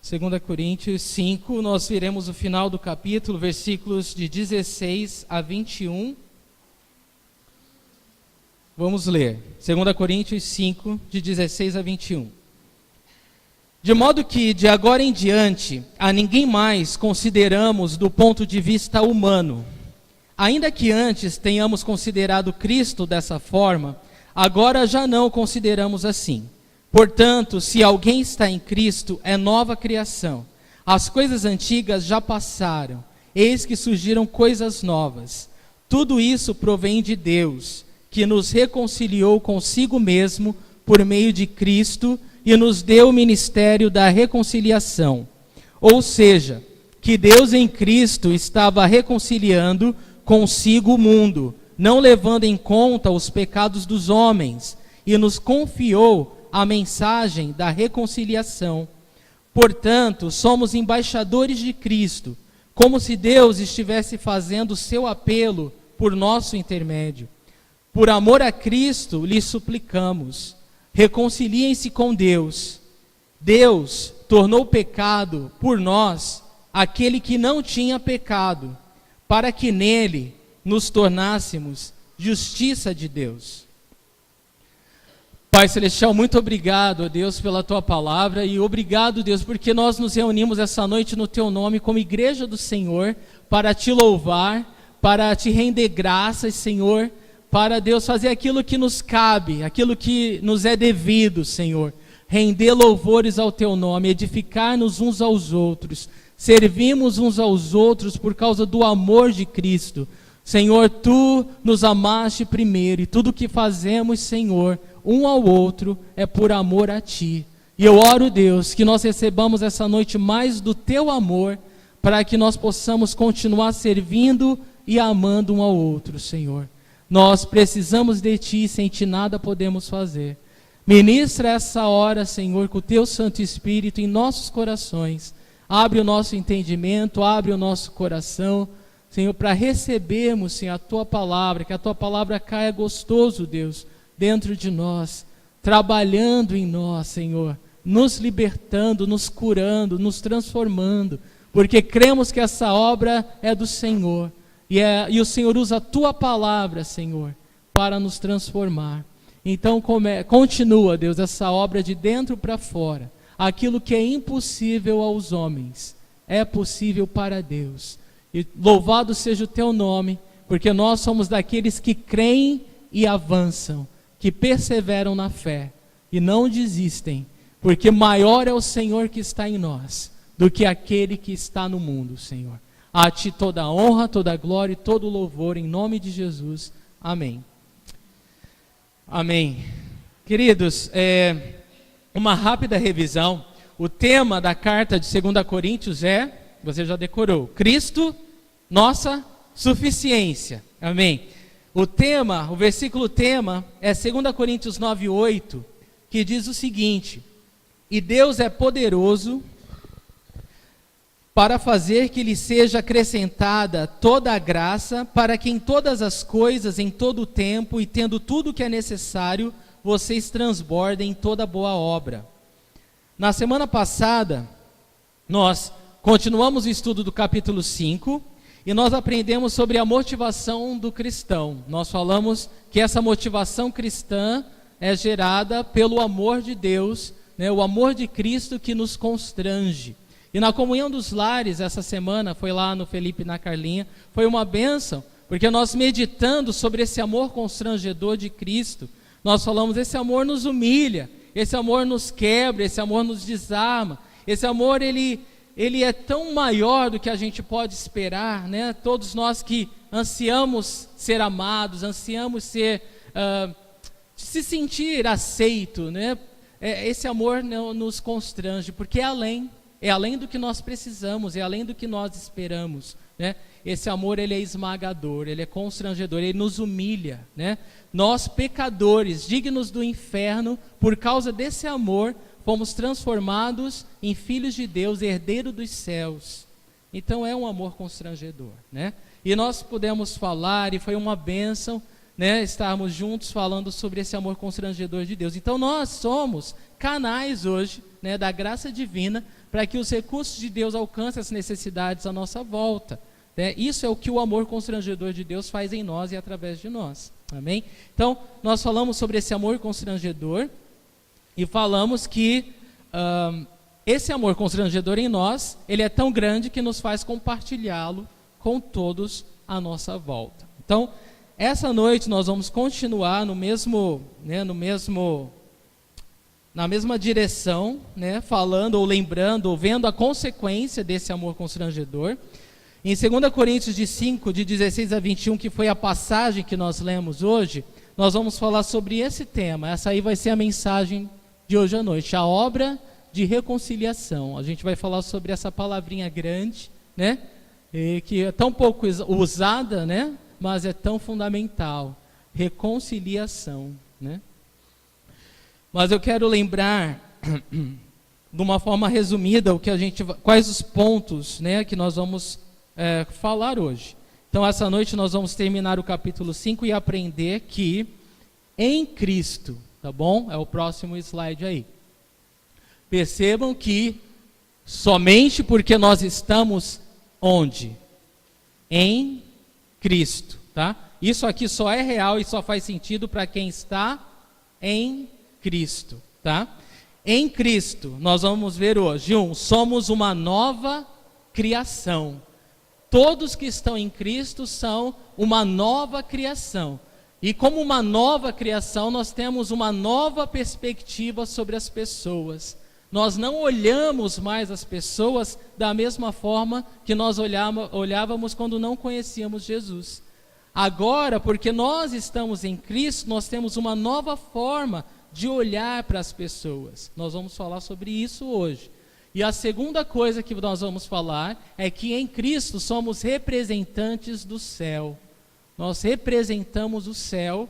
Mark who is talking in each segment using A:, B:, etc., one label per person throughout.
A: 2 Coríntios 5, nós veremos o final do capítulo, versículos de 16 a 21. Vamos ler. 2 Coríntios 5, de 16 a 21. De modo que, de agora em diante, a ninguém mais consideramos do ponto de vista humano. Ainda que antes tenhamos considerado Cristo dessa forma, agora já não o consideramos assim. Portanto, se alguém está em Cristo, é nova criação. As coisas antigas já passaram, eis que surgiram coisas novas. Tudo isso provém de Deus, que nos reconciliou consigo mesmo por meio de Cristo e nos deu o ministério da reconciliação. Ou seja, que Deus em Cristo estava reconciliando consigo o mundo, não levando em conta os pecados dos homens, e nos confiou a mensagem da reconciliação. Portanto, somos embaixadores de Cristo, como se Deus estivesse fazendo seu apelo por nosso intermédio. Por amor a Cristo, lhe suplicamos, reconciliem-se com Deus. Deus tornou pecado por nós aquele que não tinha pecado, para que nele nos tornássemos justiça de Deus. Pai Celestial, muito obrigado, ó Deus, pela Tua palavra, e obrigado, Deus, porque nós nos reunimos essa noite no Teu nome, como igreja do Senhor, para Te louvar, para Te render graças, Senhor, para, Deus, fazer aquilo que nos cabe, aquilo que nos é devido, Senhor, render louvores ao Teu nome, edificar-nos uns aos outros, servimos uns aos outros por causa do amor de Cristo. Senhor, Tu nos amaste primeiro, e tudo que fazemos, Senhor, um ao outro, é por amor a Ti. E eu oro, Deus, que nós recebamos essa noite mais do Teu amor, para que nós possamos continuar servindo e amando um ao outro, Senhor. Nós precisamos de Ti, sem Ti nada podemos fazer. Ministra essa hora, Senhor, com o Teu Santo Espírito em nossos corações. Abre o nosso entendimento, abre o nosso coração, Senhor, para recebermos, Senhor, a Tua palavra, que a Tua palavra caia gostoso, Deus, dentro de nós, trabalhando em nós, Senhor, nos libertando, nos curando, nos transformando, porque cremos que essa obra é do Senhor, e o Senhor usa a Tua palavra, Senhor, para nos transformar. Então continua, Deus, essa obra de dentro para fora. Aquilo que é impossível aos homens, é possível para Deus. E louvado seja o Teu nome, porque nós somos daqueles que creem e avançam, que perseveram na fé e não desistem, porque maior é o Senhor que está em nós do que aquele que está no mundo, Senhor. A Ti toda a honra, toda a glória e todo o louvor, em nome de Jesus. Amém. Amém. Queridos, uma rápida revisão. O tema da carta de 2 Coríntios você já decorou, Cristo, nossa suficiência. Amém. O versículo tema é 2 Coríntios 9:8, que diz o seguinte: e Deus é poderoso para fazer que lhe seja acrescentada toda a graça, para que em todas as coisas, em todo o tempo, e tendo tudo o que é necessário, vocês transbordem em toda boa obra. Na semana passada, nós continuamos o estudo do capítulo 5, e nós aprendemos sobre a motivação do cristão. Nós falamos que essa motivação cristã é gerada pelo amor de Deus, né, o amor de Cristo que nos constrange. E na comunhão dos lares, essa semana, foi lá no Felipe e na Carlinha, foi uma bênção, porque nós meditando sobre esse amor constrangedor de Cristo, nós falamos, esse amor nos humilha, esse amor nos quebra, esse amor nos desarma, esse amor ele é tão maior do que a gente pode esperar, né? Todos nós que ansiamos ser amados, ansiamos se sentir aceito, né? Esse amor não nos constrange, porque é além do que nós precisamos, é além do que nós esperamos, né? Esse amor, ele é esmagador, ele é constrangedor, ele nos humilha, né? Nós, pecadores, dignos do inferno, por causa desse amor, fomos transformados em filhos de Deus, herdeiros dos céus. Então é um amor constrangedor, né? E nós pudemos falar, e foi uma bênção, né, estarmos juntos falando sobre esse amor constrangedor de Deus. Então nós somos canais hoje, né, da graça divina, para que os recursos de Deus alcancem as necessidades à nossa volta. Isso é o que o amor constrangedor de Deus faz em nós e através de nós. Amém? Então, nós falamos sobre esse amor constrangedor e falamos que esse amor constrangedor em nós, ele é tão grande que nos faz compartilhá-lo com todos à nossa volta. Então, essa noite nós vamos continuar na mesma direção, falando ou lembrando ou vendo a consequência desse amor constrangedor. Em 2 Coríntios 5, de 16 a 21, que foi a passagem que nós lemos hoje, nós vamos falar sobre esse tema. Essa aí vai ser a mensagem de hoje à noite, a obra de reconciliação. A gente vai falar sobre essa palavrinha grande, que é tão pouco usada, mas é tão fundamental. Reconciliação, Mas eu quero lembrar, de uma forma resumida, quais os pontos, que nós vamos falar hoje. Então, essa noite nós vamos terminar o capítulo 5 e aprender que em Cristo, tá bom? É o próximo slide aí. Percebam que somente porque nós estamos onde? Em Cristo, tá? Isso aqui só é real e só faz sentido para quem está em Cristo, tá? Em Cristo, nós vamos ver hoje, somos uma nova criação. Todos que estão em Cristo são uma nova criação. E como uma nova criação, nós temos uma nova perspectiva sobre as pessoas. Nós não olhamos mais as pessoas da mesma forma que nós olhávamos quando não conhecíamos Jesus. Agora, porque nós estamos em Cristo, nós temos uma nova forma de olhar para as pessoas. Nós vamos falar sobre isso hoje. E a segunda coisa que nós vamos falar é que em Cristo somos representantes do céu. Nós representamos o céu.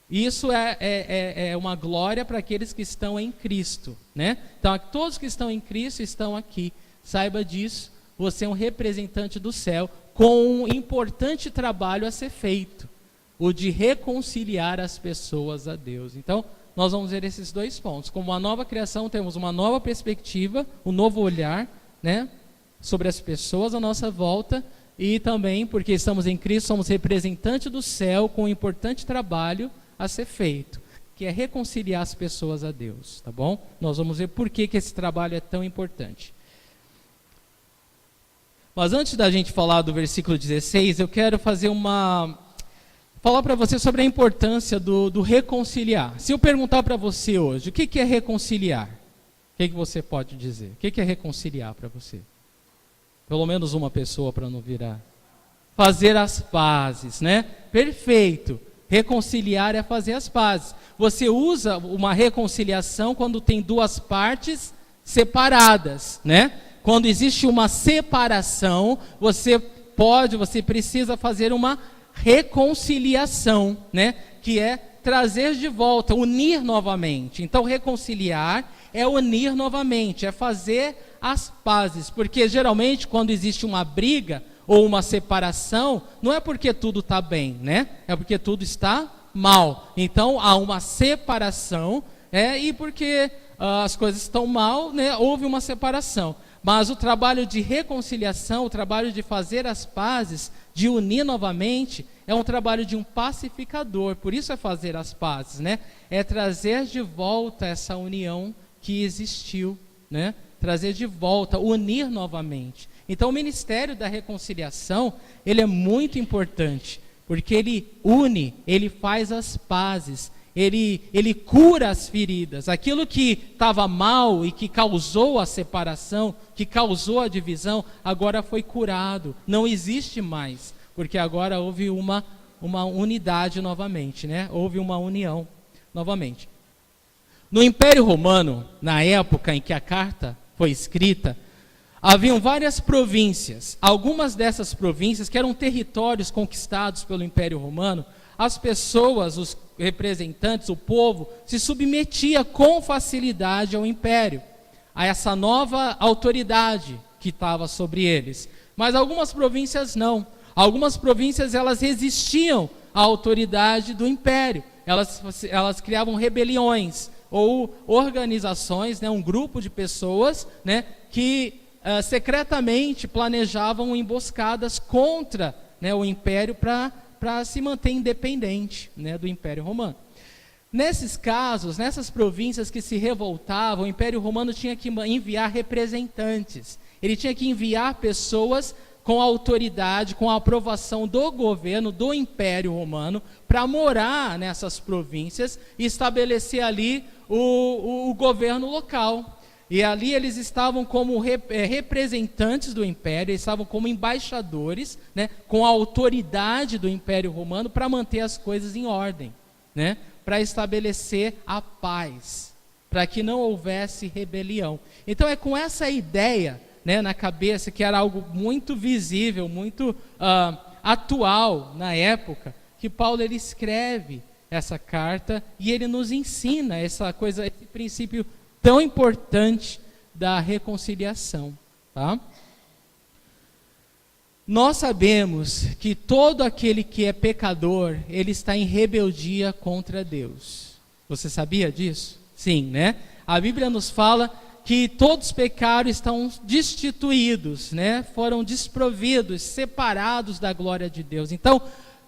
A: Isso é uma glória para aqueles que estão em Cristo, Então, todos que estão em Cristo estão aqui. Saiba disso, você é um representante do céu com um importante trabalho a ser feito, o de reconciliar as pessoas a Deus. Então, nós vamos ver esses dois pontos. Como uma nova criação, temos uma nova perspectiva, um novo olhar, sobre as pessoas à nossa volta, e também, porque estamos em Cristo, somos representantes do céu com um importante trabalho a ser feito, que é reconciliar as pessoas a Deus, tá bom? Nós vamos ver por que esse trabalho é tão importante. Mas antes da gente falar do versículo 16, eu quero falar para você sobre a importância do reconciliar. Se eu perguntar para você hoje, o que é reconciliar? O que você pode dizer? O que é reconciliar para você? Pelo menos uma pessoa para não virar. Fazer as pazes, Perfeito. Reconciliar é fazer as pazes. Você usa uma reconciliação quando tem duas partes separadas, Quando existe uma separação, você precisa fazer uma reconciliação, que é trazer de volta, unir novamente. Então, reconciliar é unir novamente, é fazer as pazes, porque geralmente quando existe uma briga ou uma separação, não é porque tudo está bem, é porque tudo está mal. Então, há uma separação, e porque as coisas estão mal, houve uma separação. Mas o trabalho de reconciliação, o trabalho de fazer as pazes, de unir novamente, é um trabalho de um pacificador. Por isso é fazer as pazes, É trazer de volta essa união que existiu, Trazer de volta, unir novamente. Então o ministério da reconciliação, ele é muito importante, porque ele une, ele faz as pazes, ele cura as feridas. Aquilo que estava mal e que causou a separação, que causou a divisão, agora foi curado, não existe mais, porque agora houve uma unidade novamente, Houve uma união novamente. No Império Romano, na época em que a carta foi escrita, haviam várias províncias. Algumas dessas províncias, que eram territórios conquistados pelo Império Romano, as pessoas, os representantes, o povo, se submetia com facilidade ao império, a essa nova autoridade que estava sobre eles. Mas algumas províncias não. Algumas províncias, elas resistiam à autoridade do império. Elas criavam rebeliões, ou organizações, né, um grupo de pessoas, né, que secretamente planejavam emboscadas contra, né, o Império para se manter independente, né, do Império Romano. Nesses casos, nessas províncias que se revoltavam, o Império Romano tinha que enviar representantes. Ele tinha que enviar pessoas com autoridade, com a aprovação do governo, do Império Romano, para morar nessas províncias e estabelecer ali o governo local. E ali eles estavam como representantes do Império, eles estavam como embaixadores, né, com a autoridade do Império Romano para manter as coisas em ordem, né, para estabelecer a paz, para que não houvesse rebelião. Então é com essa ideia, né, na cabeça, que era algo muito visível, muito atual na época, que Paulo ele escreve essa carta e ele nos ensina esse princípio tão importante da reconciliação, tá? Nós sabemos que todo aquele que é pecador, ele está em rebeldia contra Deus. Você sabia disso? Sim, né? A Bíblia nos fala que todos pecaram, estão destituídos, né? Foram desprovidos, separados da glória de Deus. Então,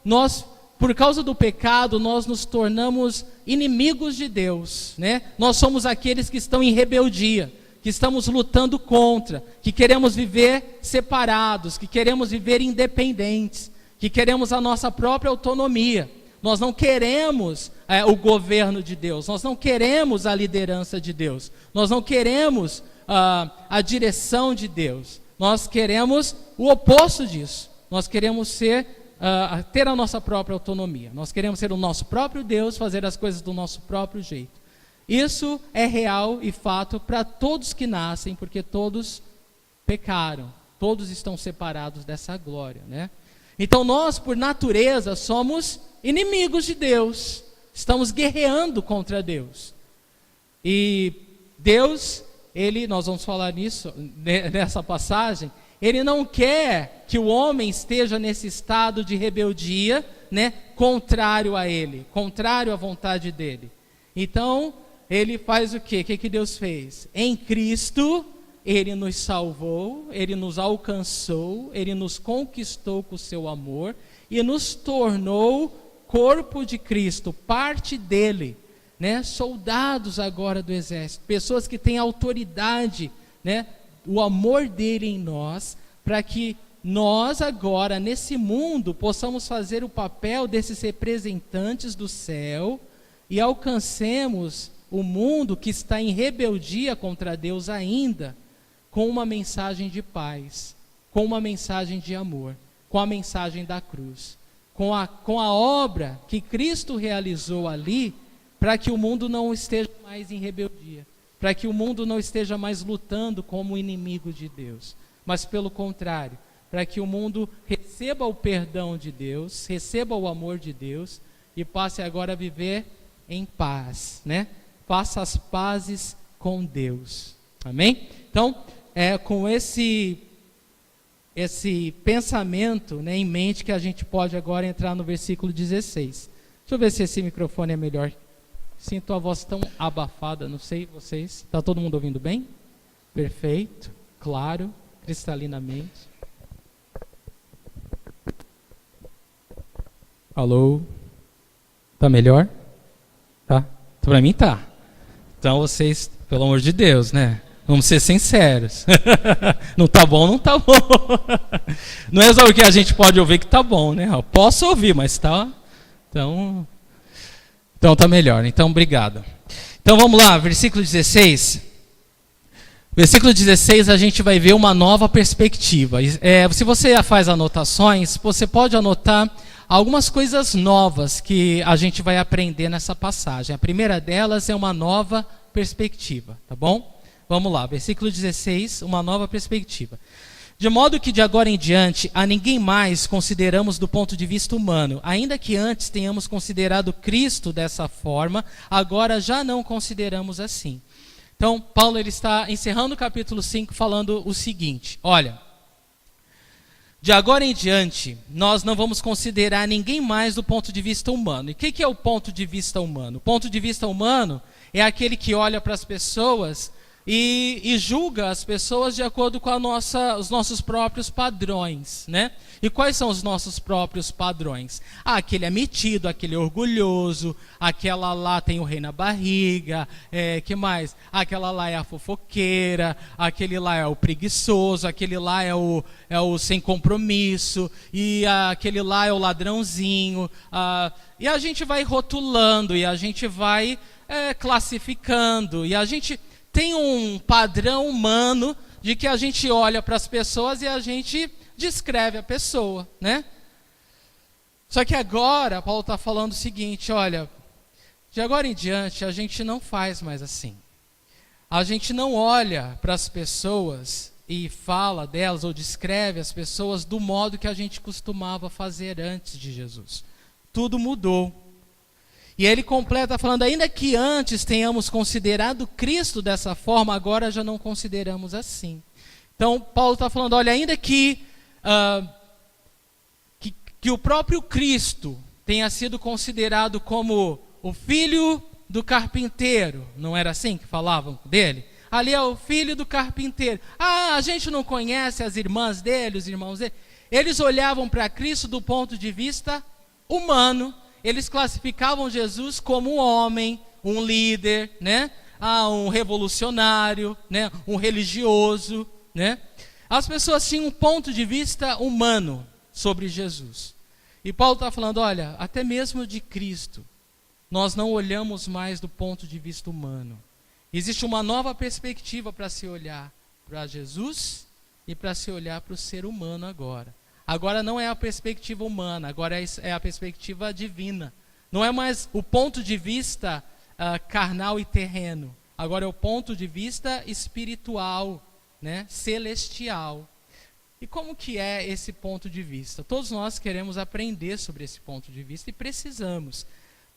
A: nós, por causa do pecado, nós nos tornamos inimigos de Deus, né? Nós somos aqueles que estão em rebeldia, que estamos lutando contra, que queremos viver separados, que queremos viver independentes, que queremos a nossa própria autonomia. Nós não queremos o governo de Deus, nós não queremos a liderança de Deus, nós não queremos a direção de Deus, nós queremos o oposto disso. Nós queremos ter a nossa própria autonomia, nós queremos ser o nosso próprio Deus, fazer as coisas do nosso próprio jeito. Isso é real e fato para todos que nascem, porque todos pecaram, todos estão separados dessa glória, né? Então nós, por natureza, somos inimigos de Deus, estamos guerreando contra Deus. E Deus, nós vamos falar nisso, nessa passagem, Ele não quer que o homem esteja nesse estado de rebeldia, né, contrário a Ele, contrário à vontade dEle. Então, Ele faz o quê? O que Deus fez? Em Cristo, Ele nos salvou, Ele nos alcançou, Ele nos conquistou com o seu amor e nos tornou corpo de Cristo, parte dele, né? Soldados agora do exército, pessoas que têm autoridade, né? O amor dele em nós, para que nós agora nesse mundo possamos fazer o papel desses representantes do céu e alcancemos o mundo que está em rebeldia contra Deus ainda, com uma mensagem de paz, com uma mensagem de amor, com a mensagem da cruz, com a obra que Cristo realizou ali, para que o mundo não esteja mais em rebeldia, para que o mundo não esteja mais lutando como inimigo de Deus, mas pelo contrário, para que o mundo receba o perdão de Deus, receba o amor de Deus e passe agora a viver em paz, né? Faça as pazes com Deus. Amém? Então, com esse pensamento, né, em mente, que a gente pode agora entrar no versículo 16. Deixa eu ver se esse microfone é melhor. Sinto a voz tão abafada, não sei vocês. Está todo mundo ouvindo bem? Perfeito, claro, cristalinamente. Alô? Tá melhor? Tá? Para mim tá. Então vocês, pelo amor de Deus, né? Vamos ser sinceros. Não tá bom, não tá bom. Não é só o que a gente pode ouvir que tá bom, né? Eu posso ouvir, mas tá. Então tá melhor. Então, obrigado. Então vamos lá, versículo 16. Versículo 16 a gente vai ver uma nova perspectiva. Se você faz anotações, você pode anotar algumas coisas novas que a gente vai aprender nessa passagem. A primeira delas é uma nova perspectiva, tá bom? Vamos lá, versículo 16, uma nova perspectiva. De modo que de agora em diante a ninguém mais consideramos do ponto de vista humano. Ainda que antes tenhamos considerado Cristo dessa forma, agora já não consideramos assim. Então, Paulo ele está encerrando o capítulo 5 falando o seguinte: olha, de agora em diante, nós não vamos considerar ninguém mais do ponto de vista humano. E o que é o ponto de vista humano? O ponto de vista humano é aquele que olha para as pessoas e julga as pessoas de acordo com os nossos próprios padrões, né? E quais são os nossos próprios padrões? Aquele é metido, aquele é orgulhoso, aquela lá tem o rei na barriga, que mais? Aquela lá é a fofoqueira, aquele lá é o preguiçoso, aquele lá é o sem compromisso, e aquele lá é o ladrãozinho. E a gente vai rotulando, e a gente vai classificando, e a gente tem um padrão humano de que a gente olha para as pessoas e a gente descreve a pessoa, né? Só que agora, Paulo está falando o seguinte, olha, de agora em diante a gente não faz mais assim. A gente não olha para as pessoas e fala delas ou descreve as pessoas do modo que a gente costumava fazer antes de Jesus. Tudo mudou. E ele completa falando, ainda que antes tenhamos considerado Cristo dessa forma, agora já não consideramos assim. Então, Paulo está falando, olha, ainda que o próprio Cristo tenha sido considerado como o filho do carpinteiro, não era assim que falavam dele? Ali é o filho do carpinteiro. A gente não conhece as irmãs dele, os irmãos dele. Eles olhavam para Cristo do ponto de vista humano. Eles classificavam Jesus como um homem, um líder, né? Um revolucionário, né? Um religioso, né? As pessoas tinham um ponto de vista humano sobre Jesus. E Paulo está falando, olha, até mesmo de Cristo, nós não olhamos mais do ponto de vista humano. Existe uma nova perspectiva para se olhar para Jesus e para se olhar para o ser humano agora. Agora não é a perspectiva humana, agora é a perspectiva divina. Não é mais o ponto de vista carnal e terreno. Agora é o ponto de vista espiritual, né? Celestial. E como que é esse ponto de vista? Todos nós queremos aprender sobre esse ponto de vista e precisamos.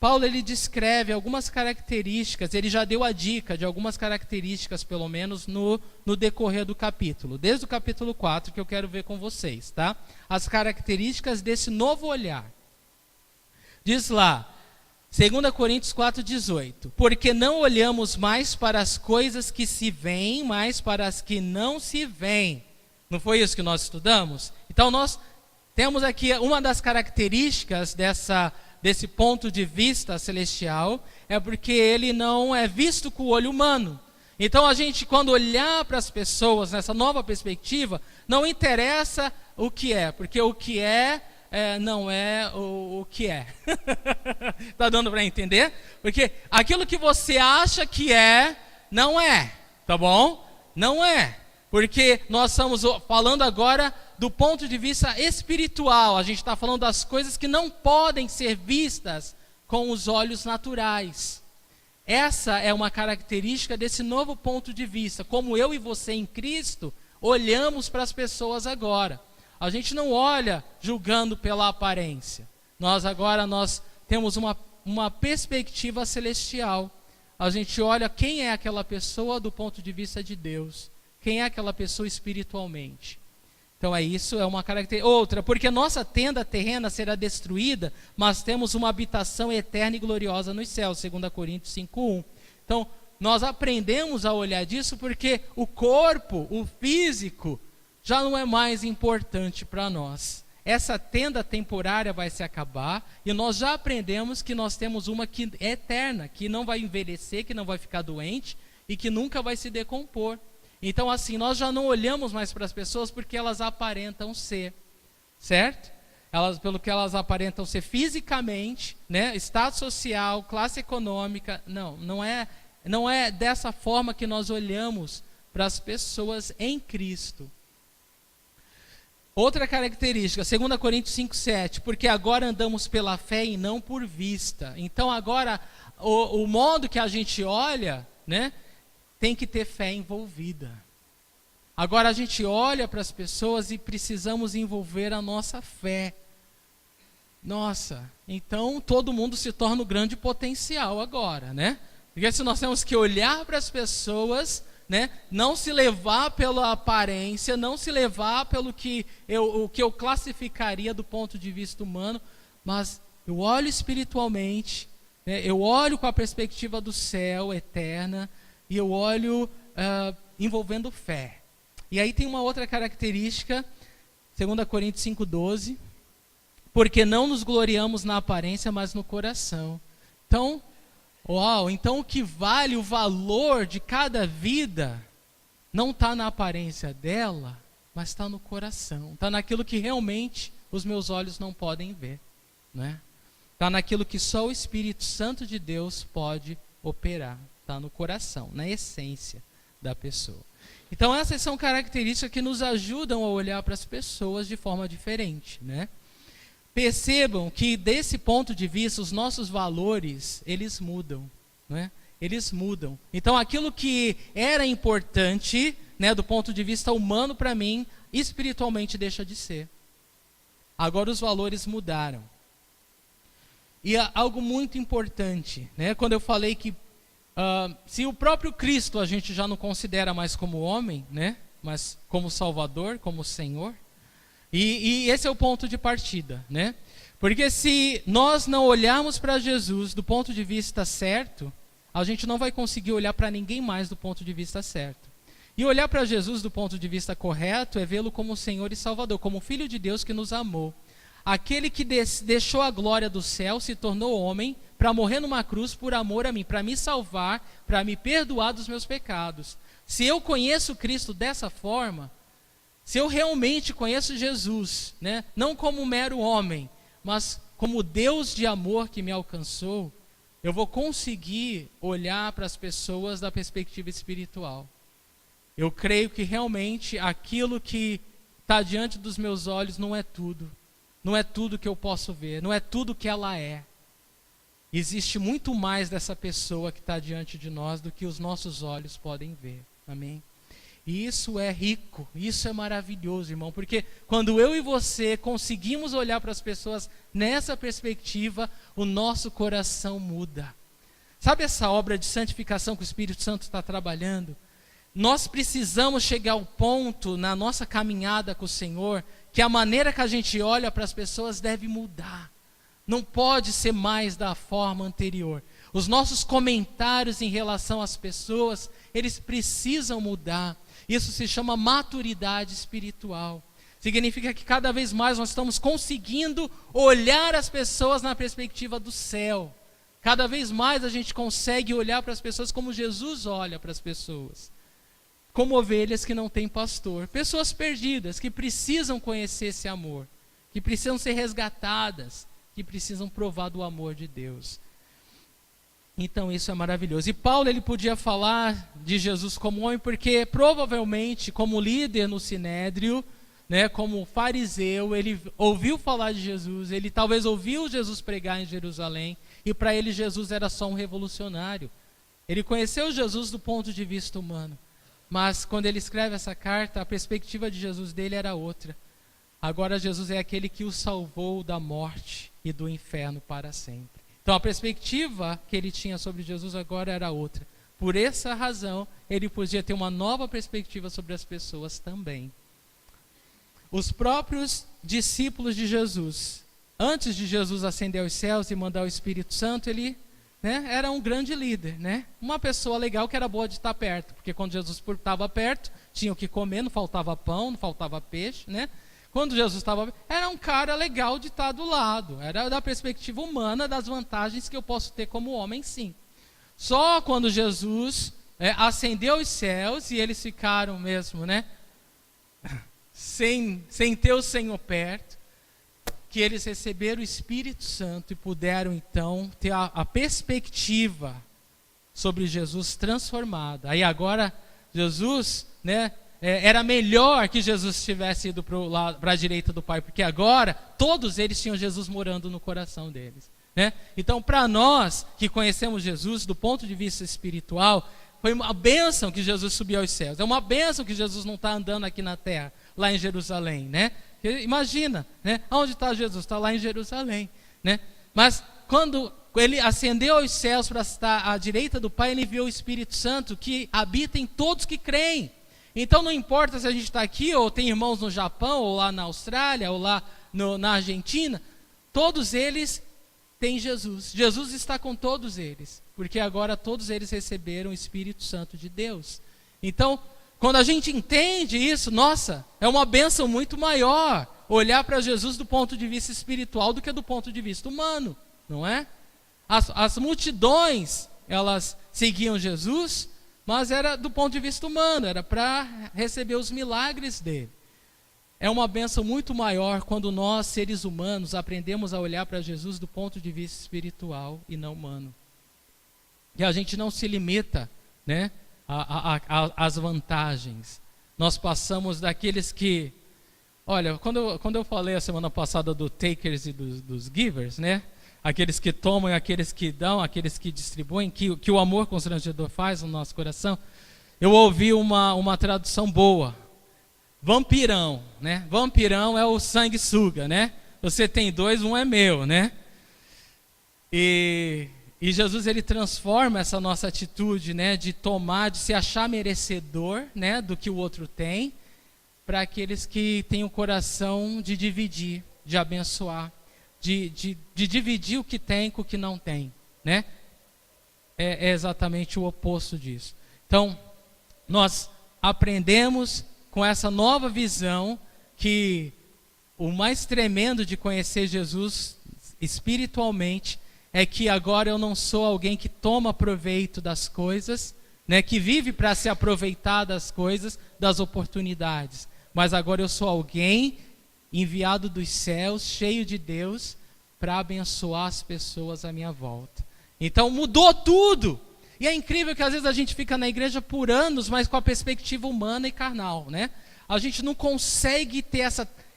A: Paulo ele descreve algumas características, ele já deu a dica de algumas características, pelo menos no decorrer do capítulo. Desde o capítulo 4 que eu quero ver com vocês, tá? As características desse novo olhar. Diz lá, 2 Coríntios 4,18. Porque não olhamos mais para as coisas que se veem, mas para as que não se veem. Não foi isso que nós estudamos? Então nós temos aqui uma das características desse ponto de vista celestial, é porque ele não é visto com o olho humano. Então a gente, quando olhar para as pessoas nessa nova perspectiva, não interessa o que é, porque o que não é o que é. Está dando para entender? Porque aquilo que você acha que é, não é, tá bom? Não é. Porque nós estamos falando agora do ponto de vista espiritual. A gente está falando das coisas que não podem ser vistas com os olhos naturais. Essa é uma característica desse novo ponto de vista. Como eu e você em Cristo olhamos para as pessoas agora. A gente não olha julgando pela aparência. Nós temos uma perspectiva celestial. A gente olha quem é aquela pessoa do ponto de vista de Deus. Quem é aquela pessoa espiritualmente? Então isso é uma característica. Outra, porque nossa tenda terrena será destruída, mas temos uma habitação eterna e gloriosa nos céus, 2 Coríntios 5:1. Então, nós aprendemos a olhar disso porque o corpo, o físico, já não é mais importante para nós. Essa tenda temporária vai se acabar e nós já aprendemos que nós temos uma que é eterna, que não vai envelhecer, que não vai ficar doente e que nunca vai se decompor. Então, assim, nós já não olhamos mais para as pessoas porque elas aparentam ser, certo? Pelo que elas aparentam ser fisicamente, né? Status social, classe econômica. Não é dessa forma que nós olhamos para as pessoas em Cristo. Outra característica, 2 Coríntios 5:7, porque agora andamos pela fé e não por vista. Então, agora, o modo que a gente olha, né? Tem que ter fé envolvida. Agora a gente olha para as pessoas e precisamos envolver a nossa fé. Nossa, então todo mundo se torna um grande potencial agora, né? Porque se nós temos que olhar para as pessoas, né? Não se levar pela aparência, não se levar pelo que eu classificaria do ponto de vista humano, mas eu olho espiritualmente, Eu olho com a perspectiva do céu eterna e eu olho envolvendo fé. E aí tem uma outra característica, 2 Coríntios 5,12, porque não nos gloriamos na aparência, mas no coração. Então, então o que vale o valor de cada vida não está na aparência dela, mas está no coração. Está naquilo que realmente os meus olhos não podem ver, né? Está naquilo que só o Espírito Santo de Deus pode operar. Está no coração, na essência da pessoa. Então essas são características que nos ajudam a olhar para as pessoas de forma diferente, né? Percebam que desse ponto de vista os nossos valores, eles mudam, né? Eles mudam. Então aquilo que era importante, né, do ponto de vista humano para mim, espiritualmente deixa de ser. Agora os valores mudaram. E algo muito importante, né? Quando eu falei que se o próprio Cristo a gente já não considera mais como homem, né? Mas como Salvador, como Senhor. E esse é o ponto de partida, né? Porque se nós não olharmos para Jesus do ponto de vista certo, a gente não vai conseguir olhar para ninguém mais do ponto de vista certo. E olhar para Jesus do ponto de vista correto é vê-lo como Senhor e Salvador, como Filho de Deus que nos amou. Aquele que deixou a glória do céu, se tornou homem, para morrer numa cruz por amor a mim, para me salvar, para me perdoar dos meus pecados. Se eu conheço Cristo dessa forma, se eu realmente conheço Jesus, né, não como um mero homem, mas como Deus de amor que me alcançou, eu vou conseguir olhar para as pessoas da perspectiva espiritual. Eu creio que realmente aquilo que está diante dos meus olhos não é tudo. Não é tudo que eu posso ver, não é tudo que ela é. Existe muito mais dessa pessoa que está diante de nós do que os nossos olhos podem ver. Amém? E isso é rico, isso é maravilhoso, irmão, porque quando eu e você conseguimos olhar para as pessoas nessa perspectiva, o nosso coração muda. Sabe essa obra de santificação que o Espírito Santo está trabalhando? Nós precisamos chegar ao ponto na nossa caminhada com o Senhor que a maneira que a gente olha para as pessoas deve mudar. Não pode ser mais da forma anterior. Os nossos comentários em relação às pessoas, eles precisam mudar. Isso se chama maturidade espiritual. Significa que cada vez mais nós estamos conseguindo olhar as pessoas na perspectiva do céu. Cada vez mais a gente consegue olhar para as pessoas como Jesus olha para as pessoas. Como ovelhas que não têm pastor. Pessoas perdidas, que precisam conhecer esse amor. Que precisam ser resgatadas. Que precisam provar do amor de Deus. Então isso é maravilhoso. E Paulo, ele podia falar de Jesus como homem, porque provavelmente, como líder no Sinédrio, né, como fariseu, ele ouviu falar de Jesus, ele talvez ouviu Jesus pregar em Jerusalém, e para ele Jesus era só um revolucionário. Ele conheceu Jesus do ponto de vista humano. Mas quando ele escreve essa carta, a perspectiva de Jesus dele era outra. Agora Jesus é aquele que o salvou da morte e do inferno para sempre. Então a perspectiva que ele tinha sobre Jesus agora era outra. Por essa razão, ele podia ter uma nova perspectiva sobre as pessoas também. Os próprios discípulos de Jesus, antes de Jesus ascender aos céus e mandar o Espírito Santo, ele era um grande líder, né? Uma pessoa legal que era boa de estar perto, porque quando Jesus estava perto, tinha o que comer, não faltava pão, não faltava peixe, né? Quando Jesus estava, era um cara legal de estar do lado, era da perspectiva humana, das vantagens que eu posso ter como homem, sim. Só quando Jesus ascendeu aos céus e eles ficaram mesmo, né? Sem ter o Senhor perto, que eles receberam o Espírito Santo e puderam então ter a perspectiva sobre Jesus transformada. Aí agora Jesus, era melhor que Jesus tivesse ido para a direita do Pai, porque agora todos eles tinham Jesus morando no coração deles, né? Então para nós que conhecemos Jesus do ponto de vista espiritual, foi uma bênção que Jesus subiu aos céus. É uma bênção que Jesus não está andando aqui na terra, lá em Jerusalém, né? Imagina, né? Onde está Jesus? Está lá em Jerusalém, né? Mas quando ele ascendeu aos céus para estar à direita do Pai, ele enviou o Espírito Santo que habita em todos que creem. Então não importa se a gente está aqui, ou tem irmãos no Japão, ou lá na Austrália, ou lá na Argentina, todos eles tem Jesus. Jesus está com todos eles, porque agora todos eles receberam o Espírito Santo de Deus. Então, quando a gente entende isso, nossa, é uma bênção muito maior olhar para Jesus do ponto de vista espiritual do que do ponto de vista humano, não é? As multidões, elas seguiam Jesus, mas era do ponto de vista humano, era para receber os milagres dele. É uma bênção muito maior quando nós, seres humanos, aprendemos a olhar para Jesus do ponto de vista espiritual e não humano. E a gente não se limita, né, às vantagens. Nós passamos daqueles que... Olha, quando eu falei a semana passada do takers e dos givers, né? Aqueles que tomam e aqueles que dão, aqueles que distribuem, que o amor constrangedor faz no nosso coração, eu ouvi uma tradução boa. Vampirão, né? Vampirão é o sanguessuga, né? Você tem dois, um é meu, né? E Jesus, ele transforma essa nossa atitude, né? De tomar, de se achar merecedor, né? Do que o outro tem, para aqueles que têm o coração de dividir, de abençoar, de dividir o que tem com o que não tem, né? É exatamente o oposto disso. Então, nós aprendemos com essa nova visão que o mais tremendo de conhecer Jesus espiritualmente é que agora eu não sou alguém que toma proveito das coisas, né, que vive para se aproveitar das coisas, das oportunidades, mas agora eu sou alguém enviado dos céus, cheio de Deus, para abençoar as pessoas à minha volta. Então mudou tudo. E é incrível que às vezes a gente fica na igreja por anos, mas com a perspectiva humana e carnal, né? A gente não consegue ter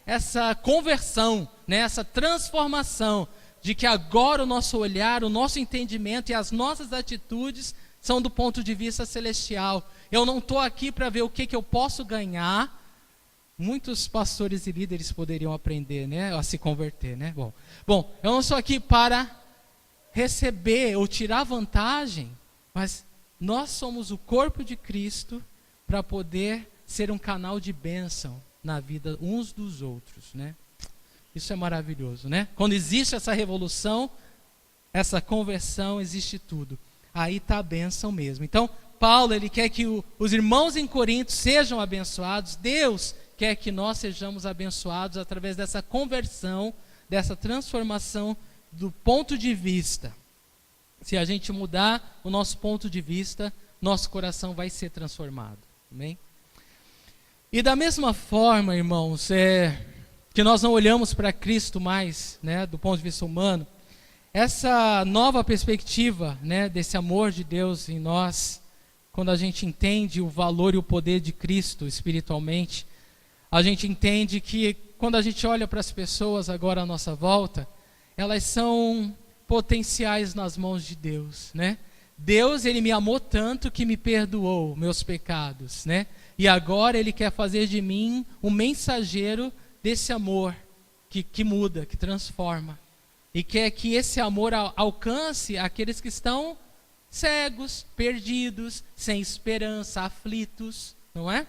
A: essa conversão, né? Essa transformação de que agora o nosso olhar, o nosso entendimento e as nossas atitudes são do ponto de vista celestial. Eu não estou aqui para ver o que eu posso ganhar. Muitos pastores e líderes poderiam aprender, né? A se converter, né? Bom, eu não estou aqui para receber ou tirar vantagem, mas nós somos o corpo de Cristo para poder ser um canal de bênção na vida uns dos outros, né? Isso é maravilhoso, né? Quando existe essa revolução, essa conversão, existe tudo. Aí está a bênção mesmo. Então, Paulo, ele quer que os irmãos em Corinto sejam abençoados. Deus quer que nós sejamos abençoados através dessa conversão, dessa transformação do ponto de vista. Se a gente mudar o nosso ponto de vista, nosso coração vai ser transformado. Amém? E da mesma forma, irmãos, que nós não olhamos para Cristo mais, né, do ponto de vista humano, essa nova perspectiva, né, desse amor de Deus em nós, quando a gente entende o valor e o poder de Cristo espiritualmente, a gente entende que quando a gente olha para as pessoas agora à nossa volta, elas são potenciais nas mãos de Deus, né? Deus, ele me amou tanto que me perdoou meus pecados, né? E agora ele quer fazer de mim um mensageiro desse amor que muda, que transforma. E quer que esse amor alcance aqueles que estão cegos, perdidos, sem esperança, aflitos, não é?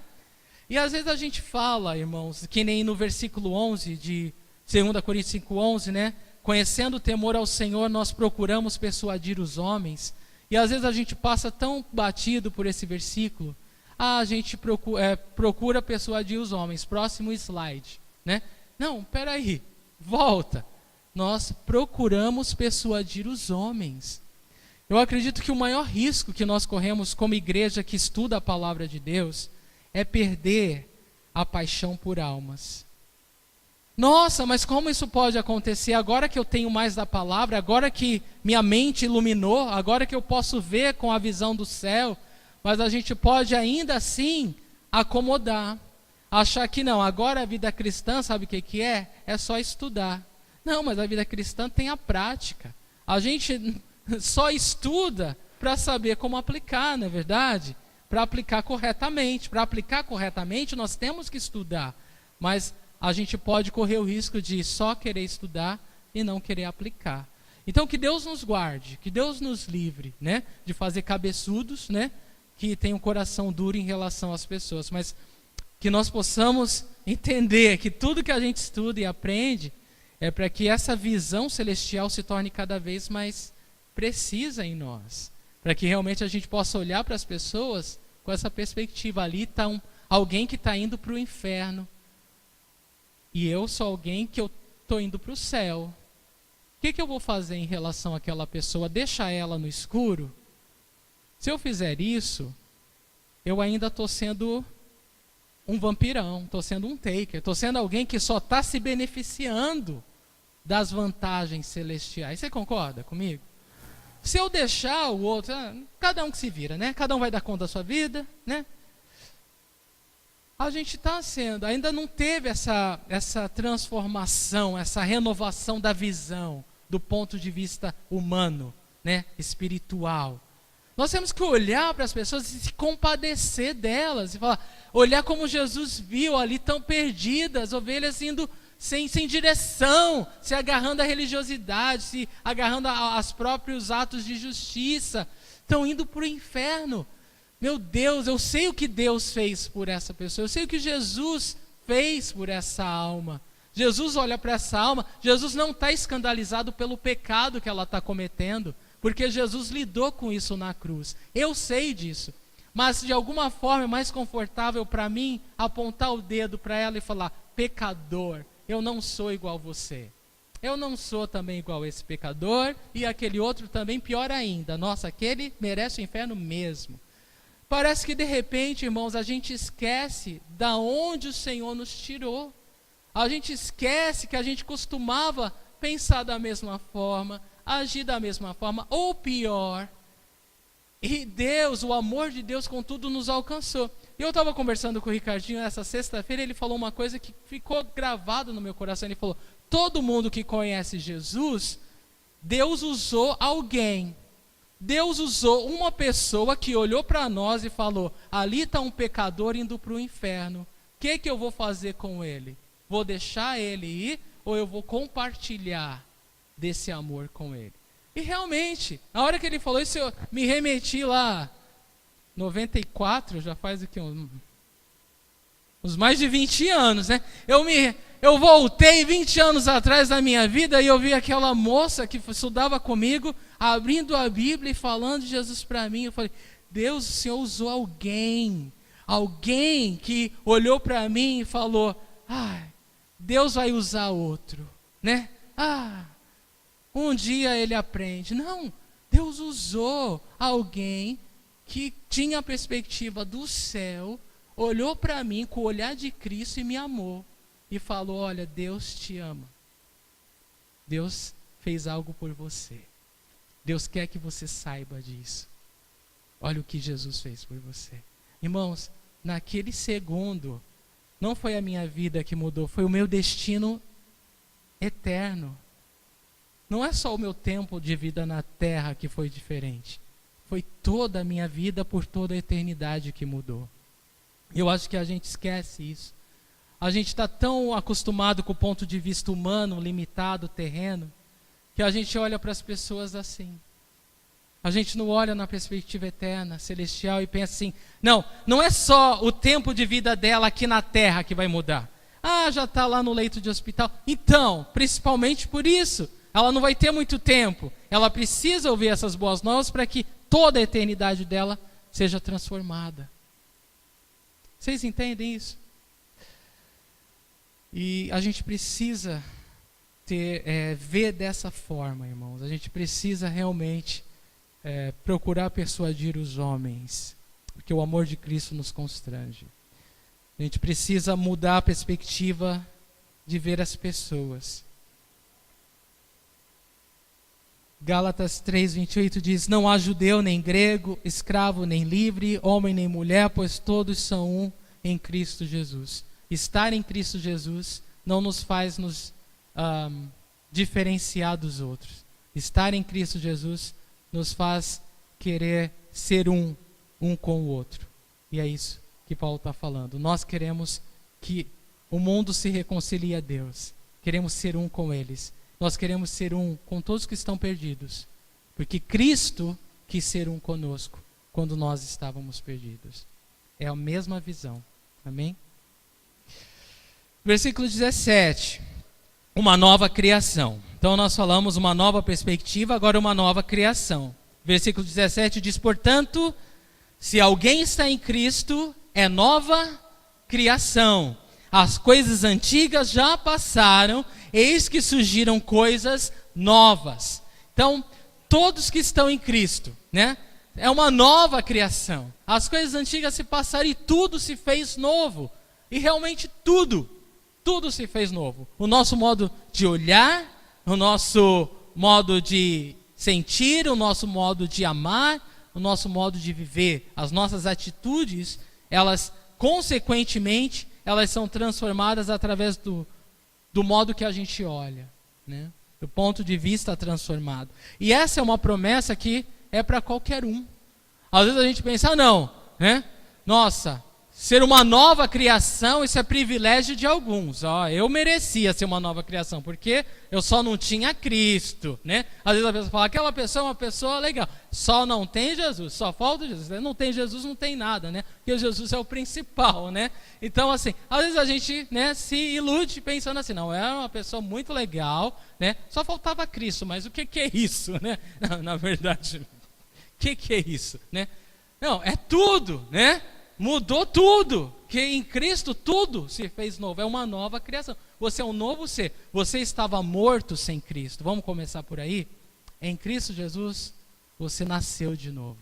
A: E às vezes a gente fala, irmãos, que nem no versículo 11 de 2 Coríntios 5:11, né? Conhecendo o temor ao Senhor, nós procuramos persuadir os homens. E às vezes a gente passa tão batido por esse versículo. A gente procura persuadir os homens. Próximo slide, né? Não, peraí, volta. Nós procuramos persuadir os homens. Eu acredito que o maior risco que nós corremos como igreja que estuda a palavra de Deus é perder a paixão por almas. Nossa, mas como isso pode acontecer agora que eu tenho mais da palavra, agora que minha mente iluminou, agora que eu posso ver com a visão do céu, mas a gente pode ainda assim acomodar, achar que não, agora a vida cristã, sabe o que é? É só estudar. Não, mas a vida cristã tem a prática. A gente só estuda para saber como aplicar, não é verdade? Para aplicar corretamente. Para aplicar corretamente, nós temos que estudar, mas a gente pode correr o risco de só querer estudar e não querer aplicar. Então que Deus nos guarde, que Deus nos livre, né, de fazer cabeçudos, né, que tem um coração duro em relação às pessoas, mas que nós possamos entender que tudo que a gente estuda e aprende é para que essa visão celestial se torne cada vez mais precisa em nós, para que realmente a gente possa olhar para as pessoas com essa perspectiva. Ali está alguém que está indo para o inferno, e eu sou alguém que eu estou indo para o céu. O que eu vou fazer em relação àquela pessoa? Deixar ela no escuro? Se eu fizer isso, eu ainda estou sendo um vampirão, estou sendo um taker, estou sendo alguém que só está se beneficiando das vantagens celestiais. Você concorda comigo? Se eu deixar o outro, cada um que se vira, né? Cada um vai dar conta da sua vida, né? A gente está ainda não teve essa transformação, essa renovação da visão, do ponto de vista humano, né? Espiritual. Nós temos que olhar para as pessoas e se compadecer delas, e falar, olhar como Jesus viu ali tão perdidas, ovelhas indo sem direção, se agarrando à religiosidade, se agarrando aos próprios atos de justiça, estão indo para o inferno. Meu Deus, eu sei o que Deus fez por essa pessoa, eu sei o que Jesus fez por essa alma. Jesus olha para essa alma, Jesus não está escandalizado pelo pecado que ela está cometendo, porque Jesus lidou com isso na cruz. Eu sei disso, mas de alguma forma é mais confortável para mim apontar o dedo para ela e falar, pecador, eu não sou igual você. Eu não sou também igual esse pecador, e aquele outro também, pior ainda. Nossa, aquele merece o inferno mesmo. Parece que de repente, irmãos, a gente esquece da onde o Senhor nos tirou. A gente esquece que a gente costumava pensar da mesma forma, agir da mesma forma, ou pior. E Deus, o amor de Deus, contudo, nos alcançou. E eu estava conversando com o Ricardinho essa sexta-feira, ele falou uma coisa que ficou gravada no meu coração. Ele falou, todo mundo que conhece Jesus, Deus usou alguém. Deus usou uma pessoa que olhou para nós e falou, ali está um pecador indo para o inferno. O que eu vou fazer com ele? Vou deixar ele ir ou eu vou compartilhar desse amor com ele? E realmente, na hora que ele falou isso, eu me remeti lá, 94, já faz o que? Uns mais de 20 anos, né? Eu voltei 20 anos atrás da minha vida e eu vi aquela moça que estudava comigo, abrindo a Bíblia e falando de Jesus para mim. Eu falei, Deus, o Senhor usou alguém que olhou para mim e falou, Deus vai usar outro, né? Um dia ele aprende. Não, Deus usou alguém que tinha a perspectiva do céu, olhou para mim com o olhar de Cristo e me amou. E falou, olha, Deus te ama. Deus fez algo por você. Deus quer que você saiba disso. Olha o que Jesus fez por você. Irmãos, naquele segundo, não foi a minha vida que mudou, foi o meu destino eterno. Não é só o meu tempo de vida na terra que foi diferente. Foi toda a minha vida por toda a eternidade que mudou. Eu acho que a gente esquece isso. A gente está tão acostumado com o ponto de vista humano, limitado, terreno, que a gente olha para as pessoas assim. A gente não olha na perspectiva eterna, celestial, e pensa assim, não é só o tempo de vida dela aqui na terra que vai mudar. Já está lá no leito de hospital. Então, principalmente por isso, ela não vai ter muito tempo. Ela precisa ouvir essas boas novas para que toda a eternidade dela seja transformada. Vocês entendem isso? E a gente precisa ver dessa forma, irmãos. A gente precisa realmente procurar persuadir os homens, porque o amor de Cristo nos constrange. A gente precisa mudar a perspectiva de ver as pessoas. Gálatas 3:28 diz, não há judeu nem grego, escravo nem livre, homem nem mulher, pois todos são um em Cristo Jesus. Estar em Cristo Jesus não nos faz nos diferenciar dos outros. Estar em Cristo Jesus nos faz querer ser um com o outro. E é isso que Paulo está falando. Nós queremos que o mundo se reconcilie a Deus. Queremos ser um com eles. Nós queremos ser um com todos que estão perdidos. Porque Cristo quis ser um conosco quando nós estávamos perdidos. É a mesma visão. Amém? Versículo 17. uma nova criação. Então nós falamos uma nova perspectiva, agora uma nova criação. Versículo 17 diz: portanto, se alguém está em Cristo, é nova criação. As coisas antigas já passaram, eis que surgiram coisas novas. Então, todos que estão em Cristo, né? É uma nova criação. As coisas antigas se passaram e tudo se fez novo. E realmente tudo se fez novo. O nosso modo de olhar, o nosso modo de sentir, o nosso modo de amar, o nosso modo de viver, as nossas atitudes, elas, consequentemente, elas são transformadas através do modo que a gente olha, né? Do ponto de vista transformado. E essa é uma promessa que é para qualquer um. Às vezes a gente pensa, não, né? Nossa, ser uma nova criação, isso é privilégio de alguns. Eu merecia ser uma nova criação, porque eu só não tinha Cristo, né? Às vezes a pessoa fala, aquela pessoa é uma pessoa legal, só não tem Jesus, só falta Jesus. Não tem Jesus, não tem nada, né? Porque Jesus é o principal, né? Então, assim, às vezes a gente, né, se ilude pensando assim, não, é uma pessoa muito legal, né? Só faltava Cristo, mas o que é isso, né? Não, na verdade, o que é isso, né? Não, é tudo, né? Mudou tudo, que em Cristo tudo se fez novo, é uma nova criação. Você é um novo ser, você estava morto sem Cristo. Vamos começar por aí? Em Cristo Jesus, você nasceu de novo.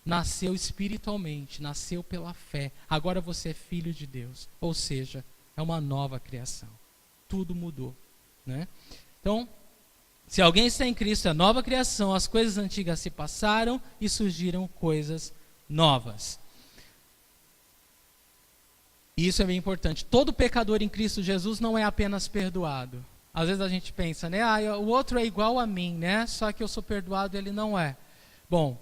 A: Nasceu espiritualmente, nasceu pela fé. Agora você é filho de Deus, ou seja, é uma nova criação. Tudo mudou, né? Então, se alguém está em Cristo, é nova criação, as coisas antigas se passaram e surgiram coisas novas. E isso é bem importante. Todo pecador em Cristo Jesus não é apenas perdoado. Às vezes a gente pensa, né? O outro é igual a mim, né? Só que eu sou perdoado, ele não é. Bom,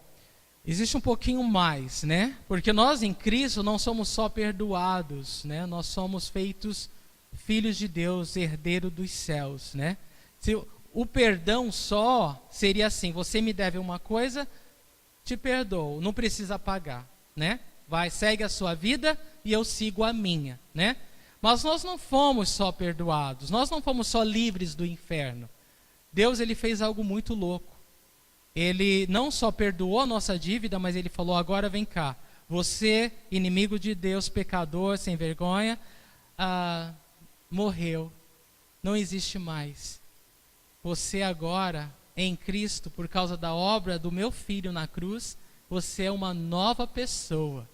A: existe um pouquinho mais, né? Porque nós em Cristo não somos só perdoados, né? Nós somos feitos filhos de Deus, herdeiro dos céus, né? Se o perdão só seria assim, você me deve uma coisa, te perdoo, não precisa pagar, né? Vai, segue a sua vida e eu sigo a minha, né? Mas nós não fomos só perdoados, nós não fomos só livres do inferno. Deus, ele fez algo muito louco. Ele não só perdoou a nossa dívida, mas ele falou, agora vem cá, você, inimigo de Deus, pecador, sem vergonha, morreu, não existe mais. Você agora, em Cristo, por causa da obra do meu filho na cruz, você é uma nova pessoa.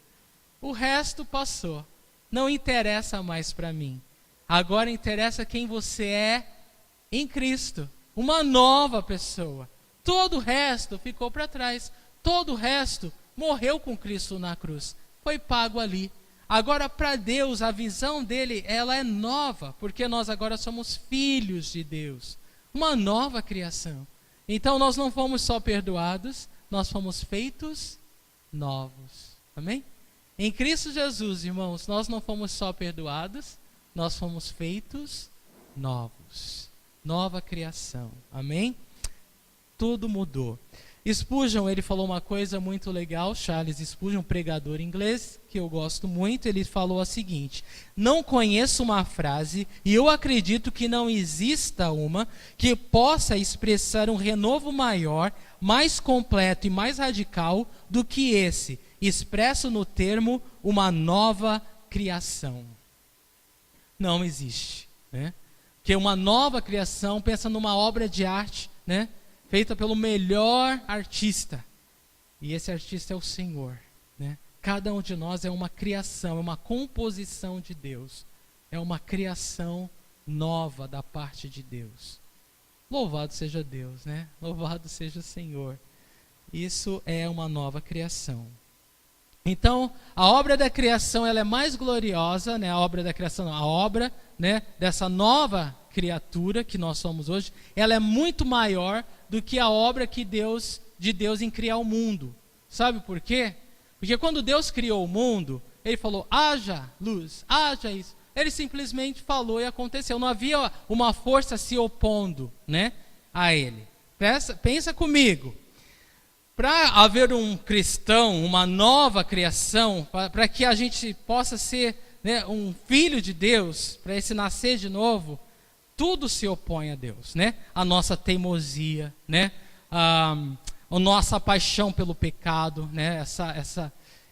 A: O resto passou. Não interessa mais para mim. Agora interessa quem você é em Cristo. Uma nova pessoa. Todo o resto ficou para trás. Todo o resto morreu com Cristo na cruz. Foi pago ali. Agora, para Deus, a visão dele, ela é nova. Porque nós agora somos filhos de Deus. Uma nova criação. Então, nós não fomos só perdoados, nós fomos feitos novos. Amém? Em Cristo Jesus, irmãos, nós não fomos só perdoados, nós fomos feitos novos. Nova criação. Amém? Tudo mudou. Spurgeon, ele falou uma coisa muito legal, Charles Spurgeon, um pregador inglês, que eu gosto muito, ele falou a seguinte: não conheço uma frase, e eu acredito que não exista uma, que possa expressar um renovo maior, mais completo e mais radical do que esse, expresso no termo uma nova criação. Não existe, né? Porque uma nova criação, pensa numa obra de arte, né? Feita pelo melhor artista. E esse artista é o Senhor, né? Cada um de nós é uma criação, é uma composição de Deus. É uma criação nova da parte de Deus. Louvado seja Deus, né? Louvado seja o Senhor. Isso é uma nova criação. Então, a obra da criação, ela é mais gloriosa, né? A obra da criação, a obra, né, dessa nova criatura que nós somos hoje, ela é muito maior do que a obra de Deus em criar o mundo. Sabe por quê? Porque quando Deus criou o mundo, ele falou, haja luz, haja isso. Ele simplesmente falou e aconteceu. Não havia uma força se opondo, né, a ele. Pensa comigo. Para haver um cristão, uma nova criação, para que a gente possa ser, né, um filho de Deus, para esse nascer de novo, tudo se opõe a Deus, né? A nossa teimosia, né? A nossa paixão pelo pecado, né?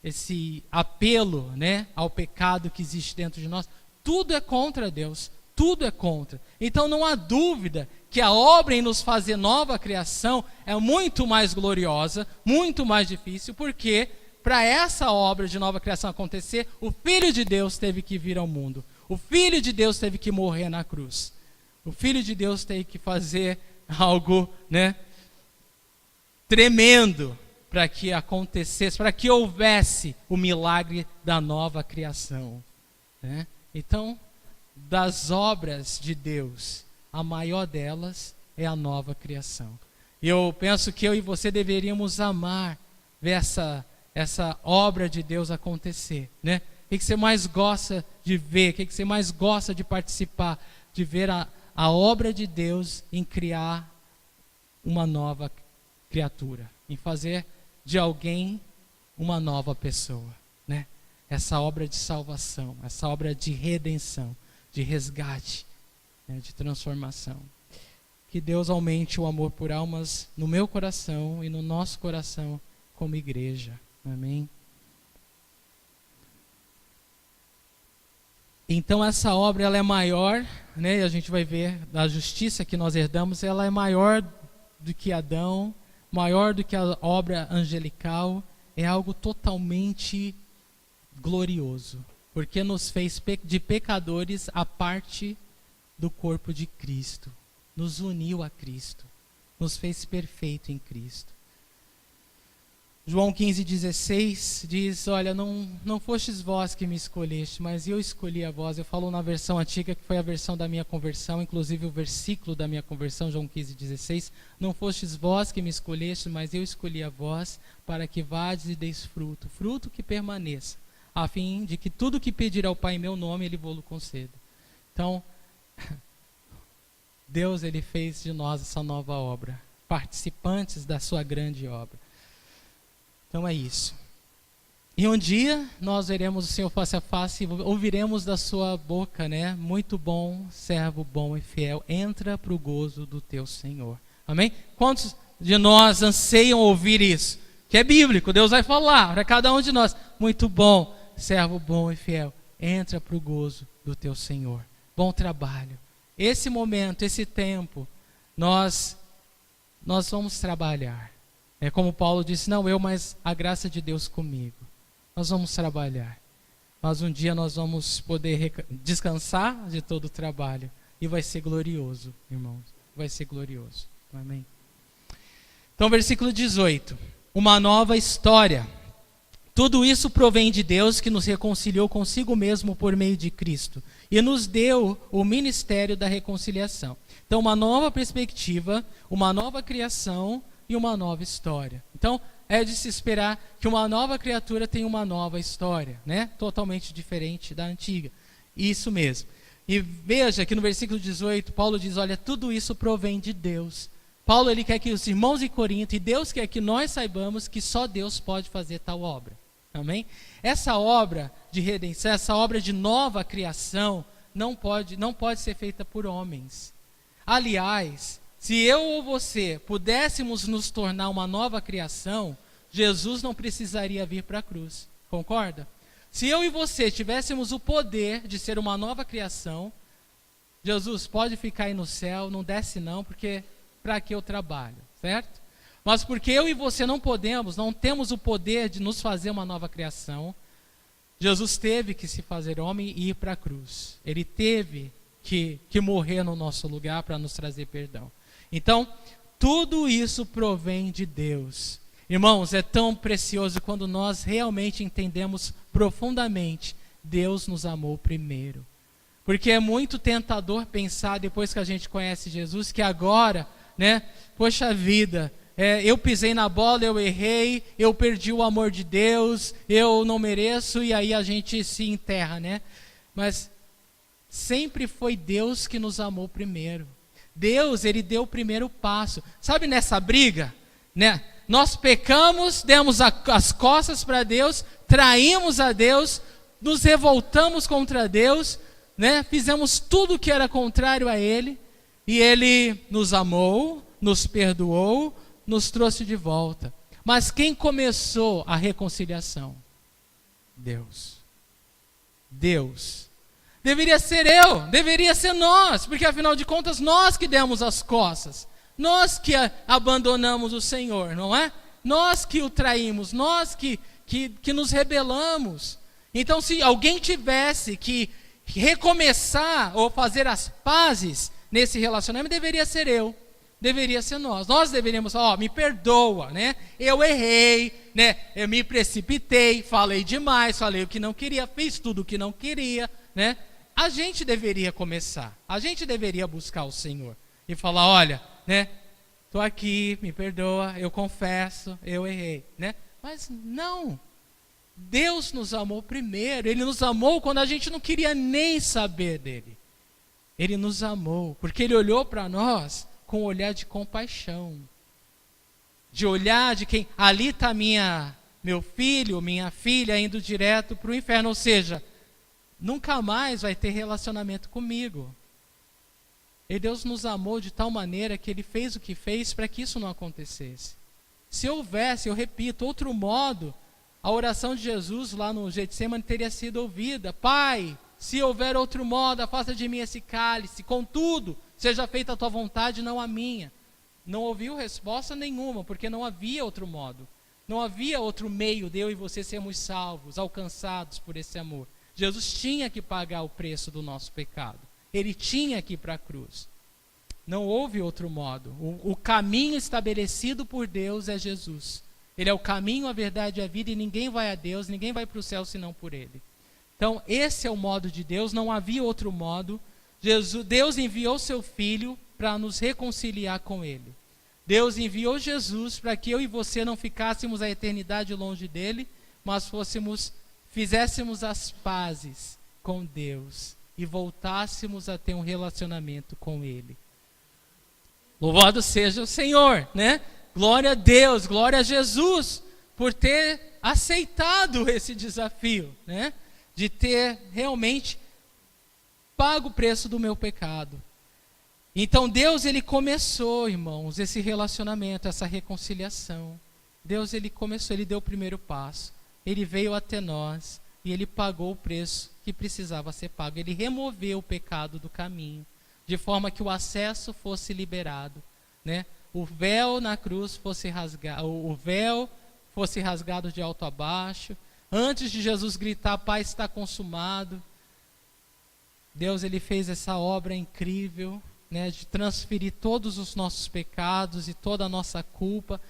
A: Esse apelo, né, ao pecado que existe dentro de nós, tudo é contra Deus, tudo é contra. Então não há dúvida que a obra em nos fazer nova criação é muito mais gloriosa, muito mais difícil, porque para essa obra de nova criação acontecer, o Filho de Deus teve que vir ao mundo, o Filho de Deus teve que morrer na cruz, o Filho de Deus teve que fazer algo, né, tremendo, para que acontecesse, para que houvesse o milagre da nova criação, né? Então, das obras de Deus, a maior delas é a nova criação. E eu penso que eu e você deveríamos amar ver essa obra de Deus acontecer, né? O que você mais gosta de ver? O que você mais gosta de participar? De ver a obra de Deus em criar uma nova criatura, em fazer de alguém uma nova pessoa, né? Essa obra de salvação, essa obra de redenção, de resgate, né? De transformação. Que Deus aumente o amor por almas no meu coração e no nosso coração como igreja. Amém? Então essa obra ela é maior, né? A gente vai ver a justiça que nós herdamos, ela é maior do que Adão, maior do que a obra angelical, é algo totalmente glorioso, porque nos fez de pecadores a parte do corpo de Cristo, nos uniu a Cristo, nos fez perfeito em Cristo. João 15,16 diz, olha, não fostes vós que me escolheste, mas eu escolhi a vós. Eu falo na versão antiga, que foi a versão da minha conversão, inclusive o versículo da minha conversão, João 15,16. Não fostes vós que me escolheste, mas eu escolhi a vós, para que vades e deis fruto, fruto que permaneça, a fim de que tudo que pedir ao Pai em meu nome, Ele vou-lo conceda. Então, Deus, Ele fez de nós essa nova obra, participantes da sua grande obra. Então é isso. E um dia nós veremos o Senhor face a face e ouviremos da sua boca, né? Muito bom, servo bom e fiel, entra para o gozo do teu Senhor. Amém? Quantos de nós anseiam ouvir isso? Que é bíblico, Deus vai falar para cada um de nós. Muito bom, servo bom e fiel, entra para o gozo do teu Senhor. Bom trabalho. Esse momento, esse tempo, nós vamos trabalhar. É como Paulo disse, não eu, mas a graça de Deus comigo. Nós vamos trabalhar. Mas um dia nós vamos poder descansar de todo o trabalho. E vai ser glorioso, irmãos. Vai ser glorioso. Amém? Então, versículo 18. Uma nova história. Tudo isso provém de Deus, que nos reconciliou consigo mesmo por meio de Cristo. E nos deu o ministério da reconciliação. Então, uma nova perspectiva, uma nova criação e uma nova história. Então, é de se esperar que uma nova criatura tenha uma nova história, né? Totalmente diferente da antiga. Isso mesmo. E veja que no versículo 18, Paulo diz, olha, tudo isso provém de Deus. Paulo, ele quer que os irmãos em Corinto, e Deus quer que nós saibamos que só Deus pode fazer tal obra. Amém? Essa obra de redenção, essa obra de nova criação, não pode ser feita por homens. Aliás, se eu ou você pudéssemos nos tornar uma nova criação, Jesus não precisaria vir para a cruz. Concorda? Se eu e você tivéssemos o poder de ser uma nova criação, Jesus pode ficar aí no céu, não desce não, porque para que eu trabalho, certo? Mas porque eu e você não podemos, não temos o poder de nos fazer uma nova criação, Jesus teve que se fazer homem e ir para a cruz. Ele teve que morrer no nosso lugar para nos trazer perdão. Então, tudo isso provém de Deus. Irmãos, é tão precioso quando nós realmente entendemos profundamente, Deus nos amou primeiro. Porque é muito tentador pensar, depois que a gente conhece Jesus, que agora, né, poxa vida, eu pisei na bola, eu errei, eu perdi o amor de Deus, eu não mereço, e aí a gente se enterra, né? Mas sempre foi Deus que nos amou primeiro. Deus, Ele deu o primeiro passo. Sabe nessa briga, né? Nós pecamos, demos as costas para Deus, traímos a Deus, nos revoltamos contra Deus, né, fizemos tudo que era contrário a Ele, e Ele nos amou, nos perdoou, nos trouxe de volta. Mas quem começou a reconciliação? Deus. Deus. Deveria ser eu, deveria ser nós, porque afinal de contas nós que demos as costas, nós que abandonamos o Senhor, não é? Nós que o traímos, nós que nos rebelamos. Então, se alguém tivesse que recomeçar ou fazer as pazes nesse relacionamento, deveria ser eu, deveria ser nós. Nós deveríamos falar, me perdoa, né? Eu errei, né? Eu me precipitei, falei demais, falei o que não queria, fiz tudo o que não queria, né? A gente deveria começar, a gente deveria buscar o Senhor e falar, olha, né? Estou aqui, me perdoa, eu confesso, eu errei, né? Mas não, Deus nos amou primeiro, Ele nos amou quando a gente não queria nem saber dEle. Ele nos amou, porque Ele olhou para nós com um olhar de compaixão, de olhar de quem, ali está meu filho, minha filha indo direto para o inferno, ou seja, nunca mais vai ter relacionamento comigo. E Deus nos amou de tal maneira que Ele fez o que fez para que isso não acontecesse. Se houvesse, eu repito, outro modo, a oração de Jesus lá no Getsemane teria sido ouvida. Pai, se houver outro modo, afasta de mim esse cálice, contudo, seja feita a tua vontade, não a minha. Não ouviu resposta nenhuma, porque não havia outro modo. Não havia outro meio de eu e você sermos salvos, alcançados por esse amor. Jesus tinha que pagar o preço do nosso pecado. Ele tinha que ir para a cruz. Não houve outro modo. O caminho estabelecido por Deus é Jesus. Ele é o caminho, a verdade e a vida, e ninguém vai a Deus, ninguém vai para o céu senão por Ele. Então, esse é o modo de Deus, não havia outro modo. Deus enviou seu Filho para nos reconciliar com Ele. Deus enviou Jesus para que eu e você não ficássemos a eternidade longe dEle, mas fizéssemos as pazes com Deus e voltássemos a ter um relacionamento com Ele. Louvado seja o Senhor, né? Glória a Deus, glória a Jesus, por ter aceitado esse desafio, né? De ter realmente pago o preço do meu pecado. Então Deus, Ele começou, irmãos, esse relacionamento, essa reconciliação. Deus, Ele começou, Ele deu o primeiro passo. Ele veio até nós e Ele pagou o preço que precisava ser pago. Ele removeu o pecado do caminho, de forma que o acesso fosse liberado, né? O véu na cruz fosse rasgado, o véu fosse rasgado de alto a baixo. Antes de Jesus gritar, Pai, está consumado, Deus, Ele fez essa obra incrível, né, de transferir todos os nossos pecados e toda a nossa culpa,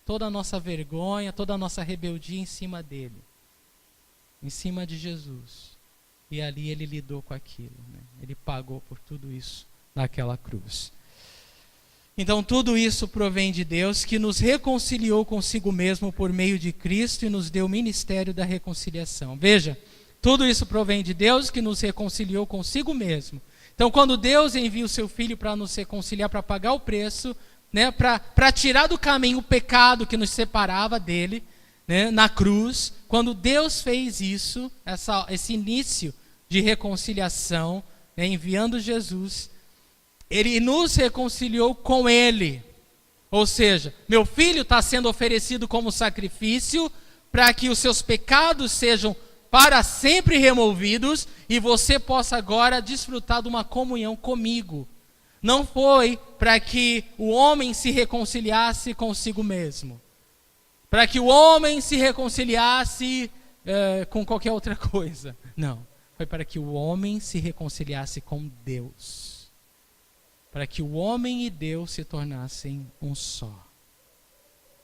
A: toda a nossa vergonha, toda a nossa rebeldia em cima dele, em cima de Jesus. E ali Ele lidou com aquilo, né? Ele pagou por tudo isso naquela cruz. Então tudo isso provém de Deus, que nos reconciliou consigo mesmo por meio de Cristo e nos deu o ministério da reconciliação. Veja, tudo isso provém de Deus, que nos reconciliou consigo mesmo. Então quando Deus envia o seu Filho para nos reconciliar, para pagar o preço, né, para tirar do caminho o pecado que nos separava dele, né, na cruz, quando Deus fez isso, esse início de reconciliação, né, enviando Jesus, Ele nos reconciliou com Ele. Ou seja, meu filho está sendo oferecido como sacrifício para que os seus pecados sejam para sempre removidos e você possa agora desfrutar de uma comunhão comigo. Não foi para que o homem se reconciliasse consigo mesmo, para que o homem se reconciliasse com qualquer outra coisa. Não, foi para que o homem se reconciliasse com Deus, para que o homem e Deus se tornassem um só.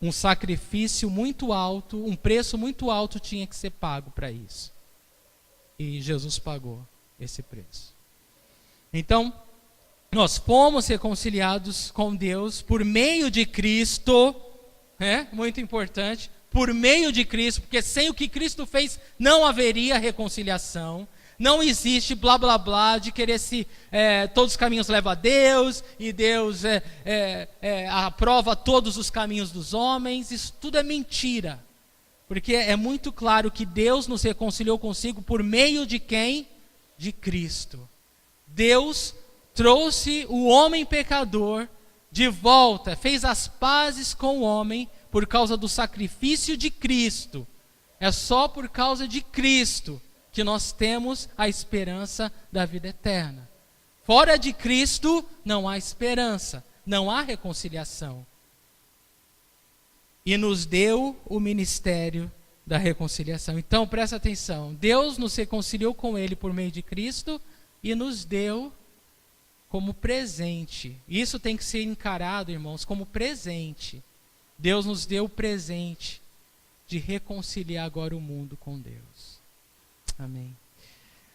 A: Um sacrifício muito alto, um preço muito alto tinha que ser pago para isso. E Jesus pagou esse preço. Então, nós fomos reconciliados com Deus por meio de Cristo, muito importante, por meio de Cristo, porque sem o que Cristo fez não haveria reconciliação. Não existe blá blá blá de querer todos os caminhos levam a Deus, e Deus aprova todos os caminhos dos homens. Isso tudo é mentira, porque é muito claro que Deus nos reconciliou consigo por meio de quem? de Cristo. Deus trouxe o homem pecador de volta, fez as pazes com o homem por causa do sacrifício de Cristo. É só por causa de Cristo que nós temos a esperança da vida eterna. Fora de Cristo não há esperança, não há reconciliação. E nos deu o ministério da reconciliação. Então presta atenção, Deus nos reconciliou com Ele por meio de Cristo e nos deu como presente. Isso tem que ser encarado, irmãos, como presente. Deus nos deu o presente de reconciliar agora o mundo com Deus. Amém.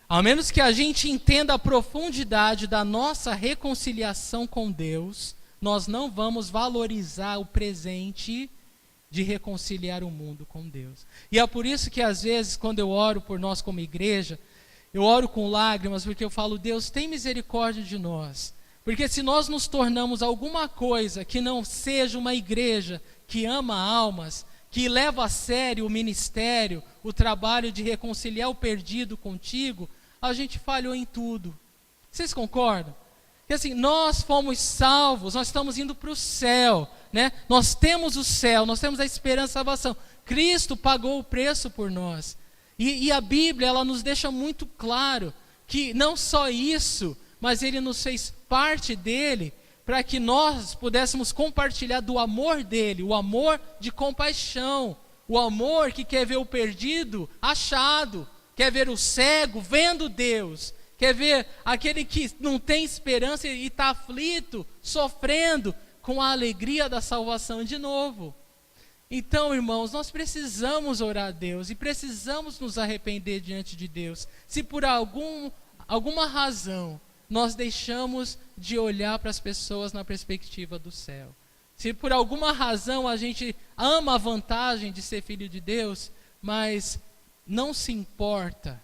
A: Ao menos que a gente entenda a profundidade da nossa reconciliação com Deus, nós não vamos valorizar o presente de reconciliar o mundo com Deus. E é por isso que às vezes, quando eu oro por nós como igreja, eu oro com lágrimas, porque eu falo, Deus, tem misericórdia de nós. Porque se nós nos tornamos alguma coisa que não seja uma igreja que ama almas, que leva a sério o ministério, o trabalho de reconciliar o perdido contigo, a gente falhou em tudo. Vocês concordam? Que assim, nós fomos salvos, nós estamos indo para o céu, né? Nós temos o céu, nós temos a esperança da salvação. Cristo pagou o preço por nós. E a Bíblia, ela nos deixa muito claro que não só isso, mas Ele nos fez parte dele, para que nós pudéssemos compartilhar do amor dele, o amor de compaixão, o amor que quer ver o perdido achado, quer ver o cego vendo Deus, quer ver aquele que não tem esperança e está aflito, sofrendo, com a alegria da salvação de novo. Então, irmãos, nós precisamos orar a Deus e precisamos nos arrepender diante de Deus. Se por alguma razão nós deixamos de olhar para as pessoas na perspectiva do céu, se por alguma razão a gente ama a vantagem de ser filho de Deus, mas não se importa,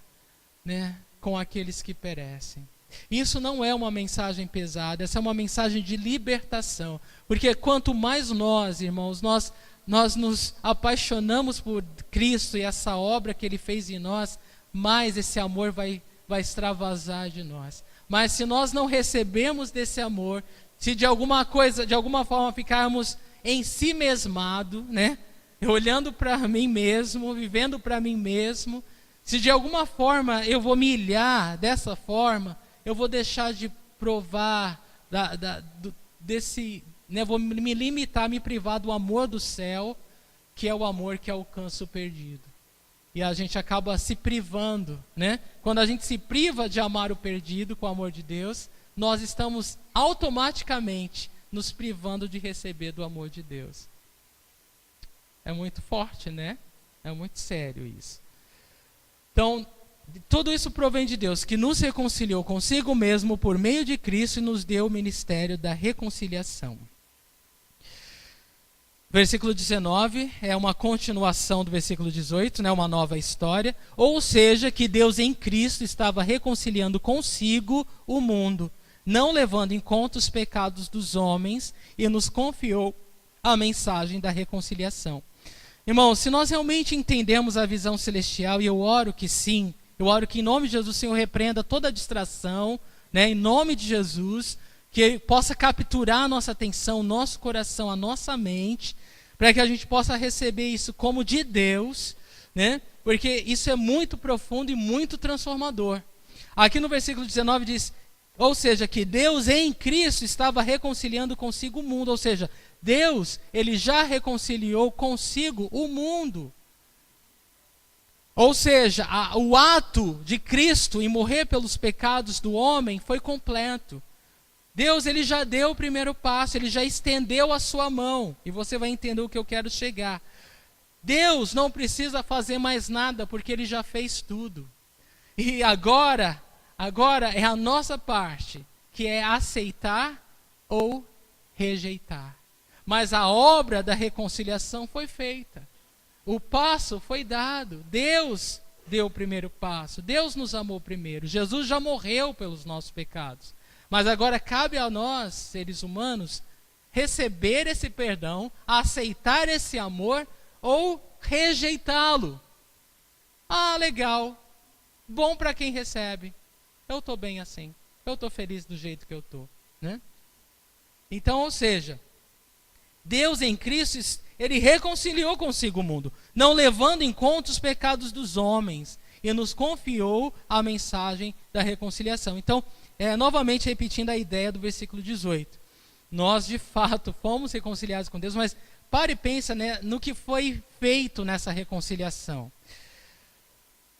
A: né, com aqueles que perecem. Isso não é uma mensagem pesada, essa é uma mensagem de libertação. Porque quanto mais nós, irmãos, nós nos apaixonamos por Cristo e essa obra que Ele fez em nós, mais esse amor vai extravasar de nós. Mas se nós não recebemos desse amor, se de alguma forma ficarmos em si mesmado, né, olhando para mim mesmo, vivendo para mim mesmo, se de alguma forma eu vou me ilhar dessa forma, eu vou deixar de provar desse, né, vou me limitar, me privar do amor do céu, que é o amor que alcança o perdido. E a gente acaba se privando, né? Quando a gente se priva de amar o perdido com o amor de Deus, nós estamos automaticamente nos privando de receber do amor de Deus. É muito forte, né? É muito sério isso. Então, tudo isso provém de Deus, que nos reconciliou consigo mesmo por meio de Cristo e nos deu o ministério da reconciliação. Versículo 19 é uma continuação do versículo 18, né, uma nova história. Ou seja, que Deus em Cristo estava reconciliando consigo o mundo, não levando em conta os pecados dos homens, e nos confiou a mensagem da reconciliação. Irmãos, se nós realmente entendemos a visão celestial, e eu oro que sim, eu oro que em nome de Jesus o Senhor repreenda toda a distração, né, em nome de Jesus, que Ele possa capturar a nossa atenção, o nosso coração, a nossa mente, para que a gente possa receber isso como de Deus, né? Porque isso é muito profundo e muito transformador. Aqui no versículo 19 diz, ou seja, que Deus em Cristo estava reconciliando consigo o mundo, ou seja, Deus, Ele já reconciliou consigo o mundo. Ou seja, o ato de Cristo em morrer pelos pecados do homem foi completo. Deus, Ele já deu o primeiro passo, Ele já estendeu a sua mão, e você vai entender o que eu quero chegar. Deus não precisa fazer mais nada, porque Ele já fez tudo. E agora é a nossa parte, que é aceitar ou rejeitar. Mas a obra da reconciliação foi feita. O passo foi dado. Deus deu o primeiro passo. Deus nos amou primeiro. Jesus já morreu pelos nossos pecados. Mas agora cabe a nós, seres humanos, receber esse perdão, aceitar esse amor ou rejeitá-lo. Ah, legal. Bom para quem recebe. eu estou bem assim, eu estou feliz do jeito que eu estou, né? Então, ou seja, Deus em Cristo, ele reconciliou consigo o mundo, não levando em conta os pecados dos homens, e nos confiou a mensagem da reconciliação. Então, novamente repetindo a ideia do versículo 18, nós de fato fomos reconciliados com Deus, mas pare e pensa, né, no que foi feito nessa reconciliação.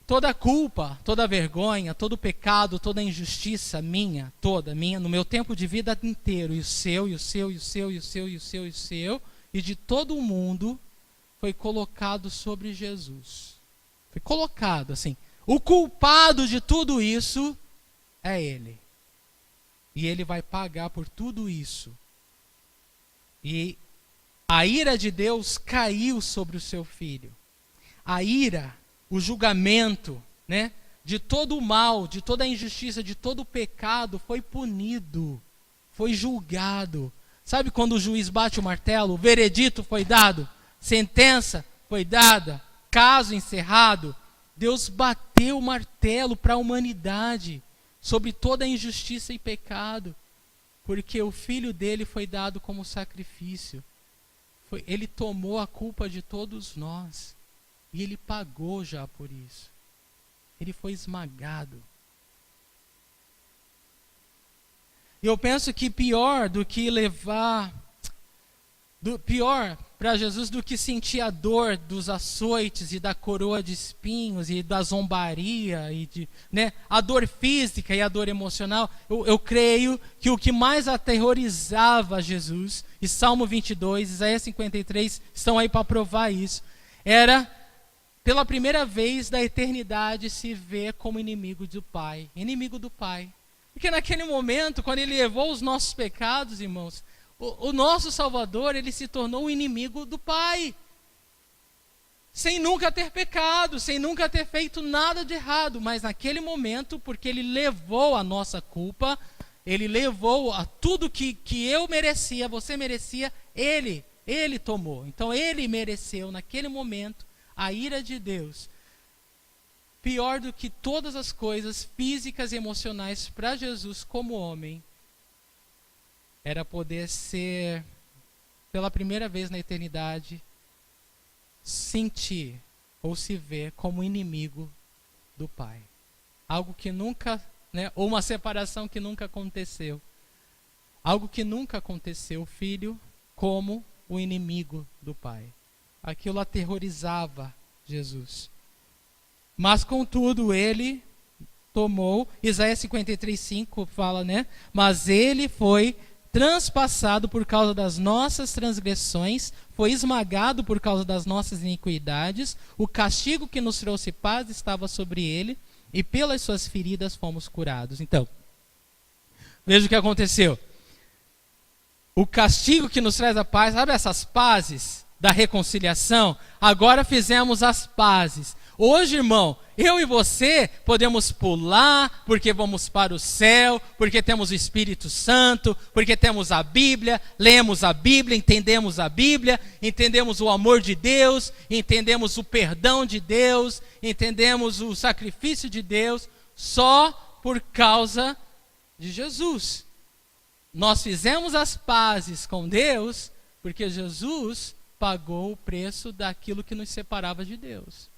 A: Toda a culpa, toda a vergonha, todo o pecado, toda a injustiça minha, no meu tempo de vida inteiro, e o seu, e o seu, e o seu, e o seu, e o seu, e o seu, e de todo o mundo, foi colocado sobre Jesus. Foi colocado assim. O culpado de tudo isso é Ele. E Ele vai pagar por tudo isso. E a ira de Deus caiu sobre o seu Filho. A ira, o julgamento, né, de todo o mal, de toda a injustiça, de todo o pecado foi punido, foi julgado. Sabe quando o juiz bate o martelo, o veredito foi dado, sentença foi dada, caso encerrado? Deus bateu o martelo para a humanidade sobre toda a injustiça e pecado, porque o Filho dele foi dado como sacrifício. Ele tomou a culpa de todos nós. E ele pagou já por isso. Ele foi esmagado. E eu penso que pior do que pior para Jesus do que sentir a dor dos açoites e da coroa de espinhos e da zombaria, a dor física e a dor emocional, eu creio que o que mais aterrorizava Jesus, e Salmo 22, Isaías 53 estão aí para provar isso, era pela primeira vez da eternidade se ver como inimigo do Pai. Inimigo do Pai. Porque naquele momento, quando ele levou os nossos pecados, irmãos, o nosso Salvador, ele se tornou o inimigo do Pai. Sem nunca ter pecado, sem nunca ter feito nada de errado. Mas naquele momento, porque ele levou a nossa culpa, ele levou a tudo que eu merecia, você merecia, ele tomou. Então ele mereceu naquele momento a ira de Deus. Pior do que todas as coisas físicas e emocionais para Jesus como homem, era poder ser, pela primeira vez na eternidade, sentir ou se ver como inimigo do Pai. Algo que nunca, ou uma separação que nunca aconteceu. Algo que nunca aconteceu, o Filho como o inimigo do Pai. Aquilo aterrorizava Jesus. Mas contudo ele tomou, Isaías 53:5 fala, mas ele foi transpassado por causa das nossas transgressões, foi esmagado por causa das nossas iniquidades, o castigo que nos trouxe paz estava sobre ele, e pelas suas feridas fomos curados. Então, veja o que aconteceu. O castigo que nos traz a paz, sabe essas pazes da reconciliação? Agora fizemos as pazes. Hoje, irmão, eu e você podemos pular, porque vamos para o céu, porque temos o Espírito Santo, porque temos a Bíblia, lemos a Bíblia, entendemos o amor de Deus, entendemos o perdão de Deus, entendemos o sacrifício de Deus, só por causa de Jesus. Nós fizemos as pazes com Deus, porque Jesus pagou o preço daquilo que nos separava de Deus.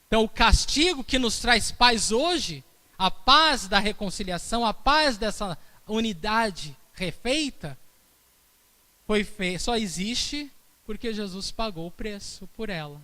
A: Então, o castigo que nos traz paz hoje, a paz da reconciliação, a paz dessa unidade refeita, só existe porque Jesus pagou o preço por ela,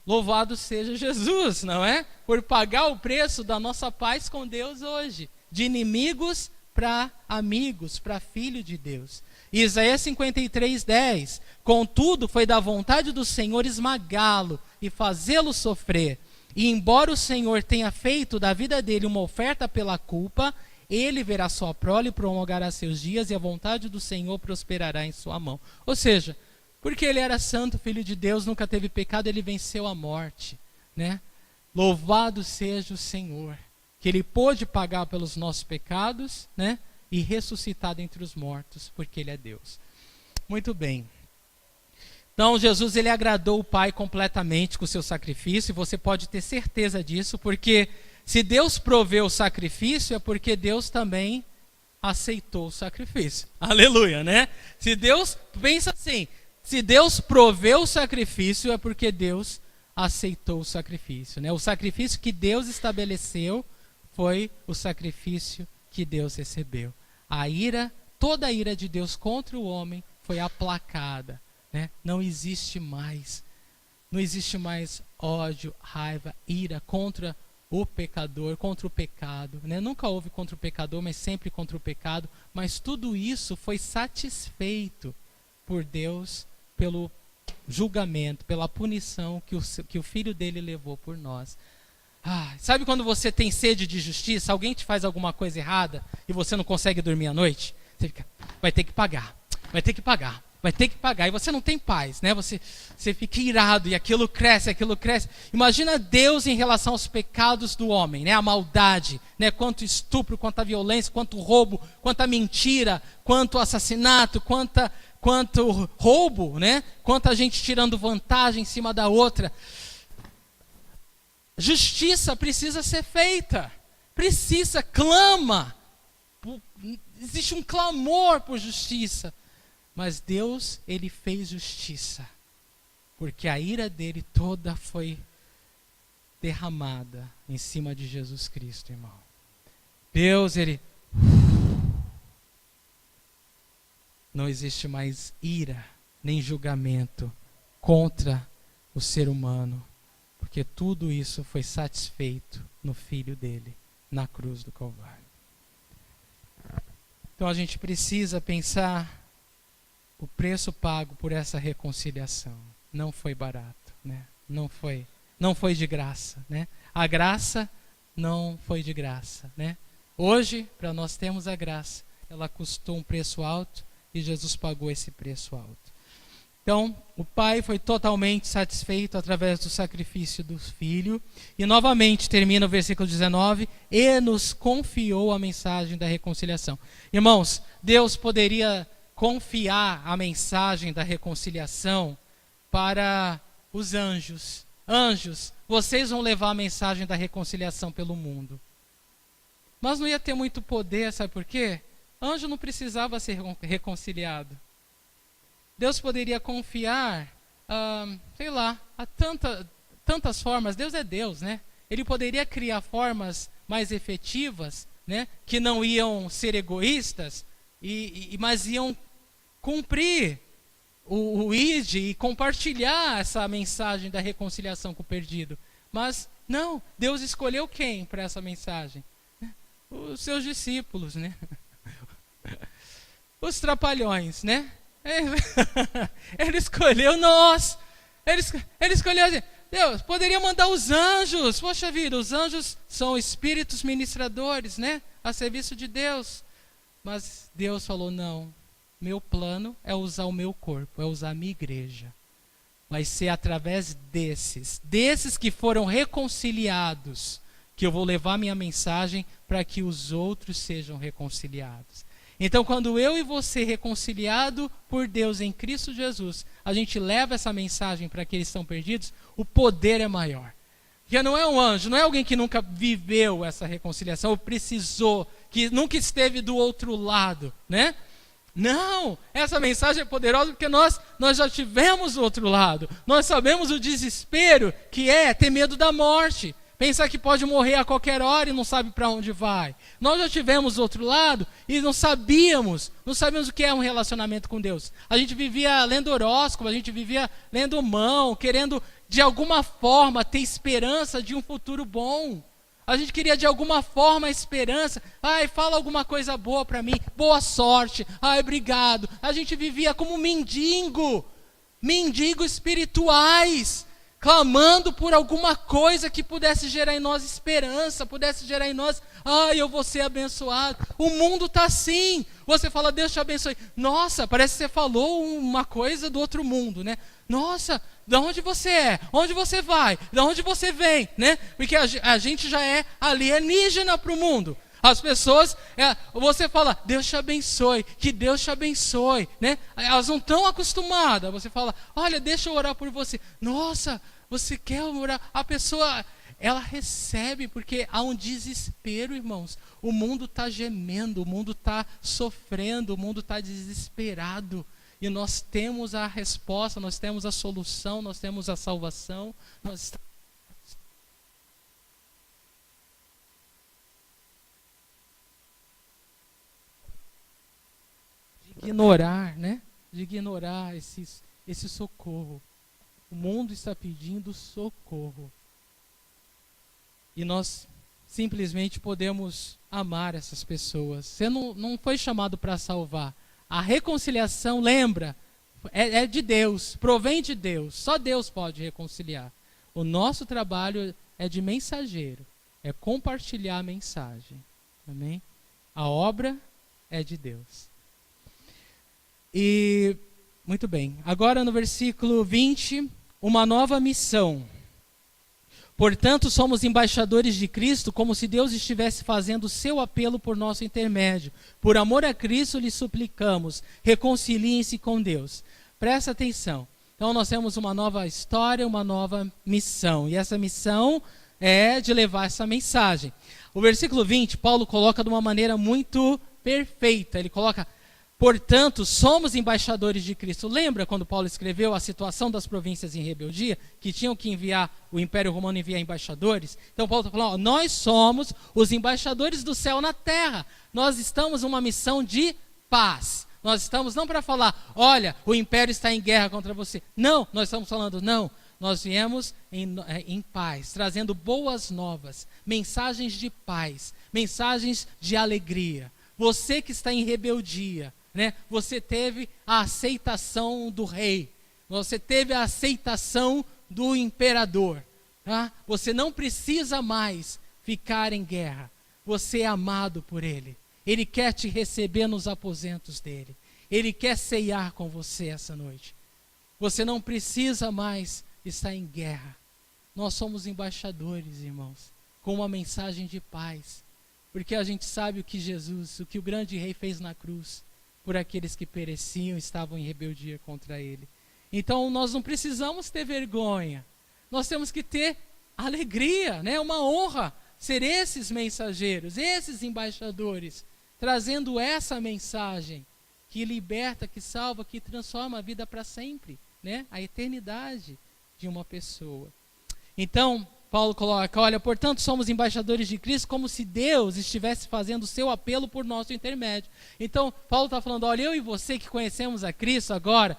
A: Louvado seja Jesus, não é? Por pagar o preço da nossa paz com Deus hoje, de inimigos para amigos, para filho de Deus. Isaías 53:10, contudo foi da vontade do Senhor esmagá-lo e fazê-lo sofrer. E embora o Senhor tenha feito da vida dele uma oferta pela culpa, ele verá sua prole e prolongará seus dias, e a vontade do Senhor prosperará em sua mão. Ou seja, porque ele era santo, filho de Deus, nunca teve pecado, ele venceu a morte, Louvado seja o Senhor, que ele pôde pagar pelos nossos pecados, e ressuscitar dentre os mortos, porque ele é Deus. Muito bem. Então, Jesus, ele agradou o Pai completamente com o seu sacrifício, e você pode ter certeza disso, porque se Deus proveu o sacrifício, é porque Deus também aceitou o sacrifício. Aleluia, né? Se Deus, pensa assim, se Deus proveu o sacrifício, é porque Deus aceitou o sacrifício, né? O sacrifício que Deus estabeleceu foi o sacrifício que Deus recebeu. A ira, toda a ira de Deus contra o homem foi aplacada, né? Não existe mais ódio, raiva, ira contra o pecador, contra o pecado, né? Nunca houve contra o pecador, mas sempre contra o pecado. Mas tudo isso foi satisfeito por Deus pelo julgamento, pela punição que o Filho dele levou por nós. Sabe quando você tem sede de justiça, alguém te faz alguma coisa errada e você não consegue dormir à noite? Você fica, vai ter que pagar, vai ter que pagar, vai ter que pagar. E você não tem paz, né? Você fica irado e aquilo cresce, aquilo cresce. Imagina Deus em relação aos pecados do homem, né? A maldade, né? Quanto estupro, quanta violência, quanto roubo, quanta mentira, quanto assassinato, quanto roubo, né? Quanta gente tirando vantagem em cima da outra. Justiça precisa ser feita. Precisa, clama. Existe um clamor por justiça. Mas Deus, ele fez justiça. Porque a ira dele toda foi derramada em cima de Jesus Cristo, irmão. Deus, ele... Não existe mais ira, nem julgamento contra o ser humano. Porque tudo isso foi satisfeito no Filho dele, na cruz do Calvário. Então a gente precisa pensar o preço pago por essa reconciliação. Não foi barato, né? Não foi de graça, né? A graça não foi de graça, né? Hoje, para nós termos a graça, ela custou um preço alto e Jesus pagou esse preço alto. Então, o Pai foi totalmente satisfeito através do sacrifício do Filho. E novamente termina o versículo 19, e nos confiou a mensagem da reconciliação. Irmãos, Deus poderia confiar a mensagem da reconciliação para os anjos. Anjos, vocês vão levar a mensagem da reconciliação pelo mundo. Mas não ia ter muito poder, sabe por quê? Anjo não precisava ser reconciliado. Deus poderia confiar, a tantas formas. Deus é Deus, né? Ele poderia criar formas mais efetivas, né? Que não iam ser egoístas, mas iam cumprir o ID e compartilhar essa mensagem da reconciliação com o perdido. Mas não, Deus escolheu quem para essa mensagem? Os seus discípulos, né? Os trapalhões, né? Ele escolheu nós. Ele escolheu assim. Deus poderia mandar os anjos. Poxa vida, os anjos são espíritos ministradores, né? A serviço de Deus. Mas Deus falou, não. Meu plano é usar o meu corpo, é usar a minha igreja. Vai ser através desses que foram reconciliados, que eu vou levar a minha mensagem para que os outros sejam reconciliados. Então, quando eu e você, reconciliado por Deus em Cristo Jesus, a gente leva essa mensagem para aqueles que estão perdidos, o poder é maior. Já não é um anjo, não é alguém que nunca viveu essa reconciliação, ou precisou, que nunca esteve do outro lado, né? Não, essa mensagem é poderosa porque nós já tivemos o outro lado. Nós sabemos o desespero que é ter medo da morte. Pensar que pode morrer a qualquer hora e não sabe para onde vai. Nós já tivemos o outro lado e não sabíamos o que é um relacionamento com Deus. A gente vivia lendo horóscopo, a gente vivia lendo mão, querendo de alguma forma ter esperança de um futuro bom. A gente queria de alguma forma a esperança. Ai, fala alguma coisa boa para mim, boa sorte, ai, obrigado. A gente vivia como mendigos espirituais, clamando por alguma coisa que pudesse gerar em nós esperança, pudesse gerar em nós, eu vou ser abençoado. O mundo está assim. Você fala, Deus te abençoe. Nossa, parece que você falou uma coisa do outro mundo, né? Nossa, de onde você é? Onde você vai? De onde você vem? Né? Porque a gente já é alienígena para o mundo. As pessoas, você fala, Deus te abençoe, que Deus te abençoe, né? Elas não estão acostumadas. Você fala, olha, deixa eu orar por você. Nossa, você quer orar? A pessoa, ela recebe, porque há um desespero, irmãos. O mundo está gemendo, o mundo está sofrendo, o mundo está desesperado. E nós temos a resposta, nós temos a solução, nós temos a salvação. Nós estamos de ignorar, né? De ignorar esse socorro. O mundo está pedindo socorro. E nós simplesmente podemos amar essas pessoas. Você não foi chamado para salvar. A reconciliação, lembra, é de Deus, provém de Deus. Só Deus pode reconciliar. O nosso trabalho é de mensageiro, é compartilhar a mensagem. Amém? A obra é de Deus. E, muito bem, agora no versículo 20, uma nova missão. Portanto, somos embaixadores de Cristo, como se Deus estivesse fazendo o seu apelo por nosso intermédio. Por amor a Cristo, lhe suplicamos, reconciliem-se com Deus. Presta atenção. Então, nós temos uma nova história, uma nova missão. E essa missão é de levar essa mensagem. O versículo 20, Paulo coloca de uma maneira muito perfeita. Ele coloca: portanto, somos embaixadores de Cristo. Lembra quando Paulo escreveu a situação das províncias em rebeldia, que tinham que enviar, o Império Romano enviar embaixadores? Então Paulo está falando, nós somos os embaixadores do céu na terra. Nós estamos numa missão de paz. Nós estamos não para falar, olha, o Império está em guerra contra você. Não, nós estamos falando, não. Nós viemos em paz, trazendo boas novas, mensagens de paz, mensagens de alegria. Você que está em rebeldia, né? Você teve a aceitação do rei, você teve a aceitação do imperador. Tá? Você não precisa mais ficar em guerra. Você é amado por ele. Ele quer te receber nos aposentos dele. Ele quer ceiar com você essa noite. Você não precisa mais estar em guerra. Nós somos embaixadores, irmãos, com uma mensagem de paz. Porque a gente sabe o que Jesus, o que o grande rei fez na cruz, por aqueles que pereciam, estavam em rebeldia contra ele. Então nós não precisamos ter vergonha. Nós temos que ter alegria, né? Uma honra ser esses mensageiros, esses embaixadores, trazendo essa mensagem que liberta, que salva, que transforma a vida para sempre, né? A eternidade de uma pessoa. Então, Paulo coloca, olha, portanto somos embaixadores de Cristo, como se Deus estivesse fazendo o seu apelo por nosso intermédio. Então, Paulo está falando, olha, eu e você que conhecemos a Cristo agora,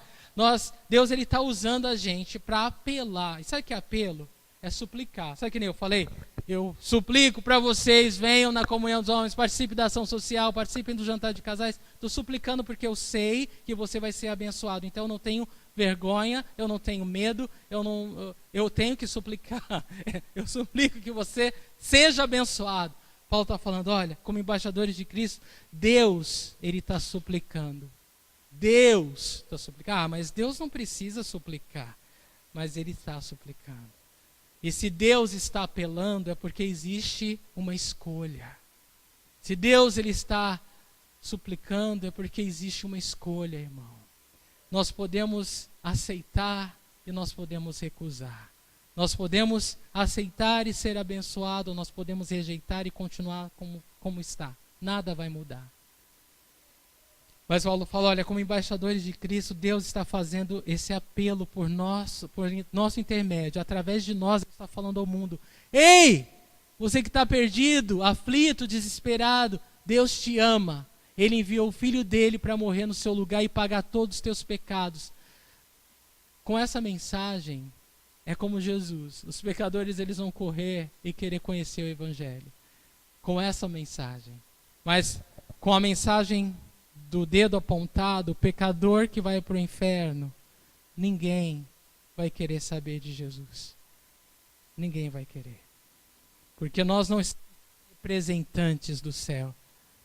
A: Deus ele está usando a gente para apelar. E sabe o que é apelo? É suplicar. Sabe que nem eu falei? Eu suplico para vocês, venham na comunhão dos homens, participem da ação social, participem do jantar de casais. Estou suplicando porque eu sei que você vai ser abençoado. Então eu não tenho vergonha, eu não tenho medo, eu tenho que suplicar. Eu suplico que você seja abençoado. Paulo está falando, olha, como embaixadores de Cristo, Deus, ele está suplicando. Deus está suplicando. Ah, mas Deus não precisa suplicar, mas ele está suplicando. E se Deus está apelando, é porque existe uma escolha. Se Deus ele está suplicando, é porque existe uma escolha, irmão. Nós podemos aceitar e nós podemos recusar. Nós podemos aceitar e ser abençoado, ou nós podemos rejeitar e continuar como está. Nada vai mudar. Mas Paulo fala, olha, como embaixadores de Cristo, Deus está fazendo esse apelo por nosso intermédio. Através de nós, Ele está falando ao mundo. Ei, você que está perdido, aflito, desesperado, Deus te ama. Ele enviou o Filho dele para morrer no seu lugar e pagar todos os teus pecados. Com essa mensagem, é como Jesus. Os pecadores eles vão correr e querer conhecer o Evangelho. Com essa mensagem. Mas com a mensagem do dedo apontado, o pecador que vai para o inferno, ninguém vai querer saber de Jesus. Ninguém vai querer. Porque nós não estamos representantes do céu.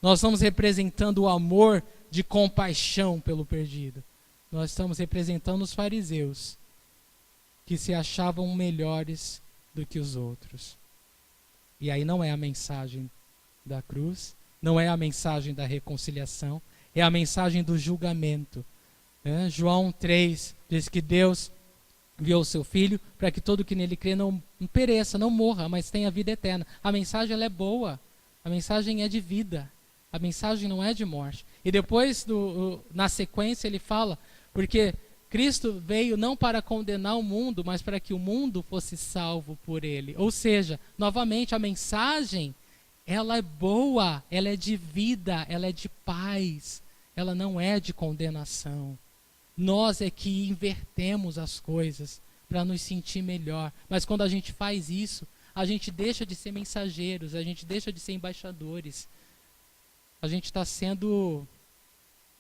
A: Nós estamos representando o amor de compaixão pelo perdido. Nós estamos representando os fariseus, que se achavam melhores do que os outros. E aí não é a mensagem da cruz, não é a mensagem da reconciliação, é a mensagem do julgamento. João 3 diz que Deus enviou o seu Filho para que todo que nele crê não pereça, não morra, mas tenha vida eterna. A mensagem ela é boa, a mensagem é de vida, a mensagem não é de morte. E depois, na sequência, ele fala, porque Cristo veio não para condenar o mundo, mas para que o mundo fosse salvo por ele. Ou seja, novamente, a mensagem, ela é boa, ela é de vida, ela é de paz, ela não é de condenação. Nós é que invertemos as coisas para nos sentir melhor. Mas quando a gente faz isso, a gente deixa de ser mensageiros, a gente deixa de ser embaixadores. A gente está sendo,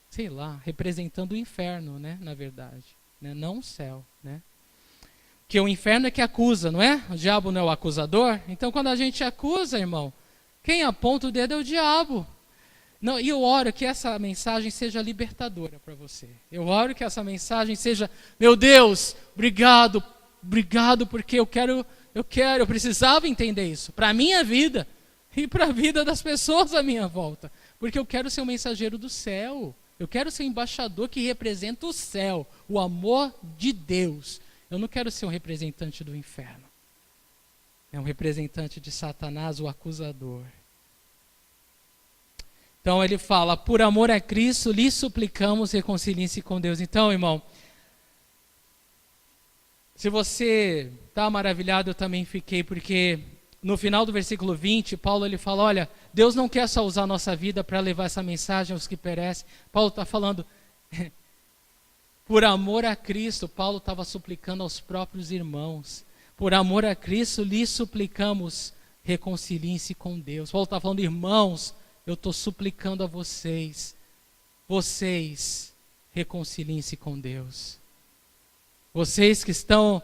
A: sei lá, representando o inferno, né, na verdade, né? Não o céu, né? Que o inferno é que acusa, não é? O diabo não é o acusador. Então quando a gente acusa, irmão, quem aponta o dedo é o diabo. Não, e eu oro que essa mensagem seja libertadora para você. Eu oro que essa mensagem seja, meu Deus, obrigado porque eu precisava entender isso para a minha vida e para a vida das pessoas à minha volta. Porque eu quero ser um mensageiro do céu. Eu quero ser um embaixador que representa o céu, o amor de Deus. Eu não quero ser um representante do inferno. É um representante de Satanás, o acusador. Então ele fala, por amor a Cristo, lhe suplicamos, reconciliem-se com Deus. Então, irmão, se você está maravilhado, eu também fiquei, porque no final do versículo 20, Paulo ele fala, olha, Deus não quer só usar a nossa vida para levar essa mensagem aos que perecem. Paulo está falando, por amor a Cristo, Paulo estava suplicando aos próprios irmãos. Por amor a Cristo, lhe suplicamos, reconciliem-se com Deus. Paulo está falando, irmãos, eu estou suplicando a vocês, reconciliem-se com Deus. Vocês que são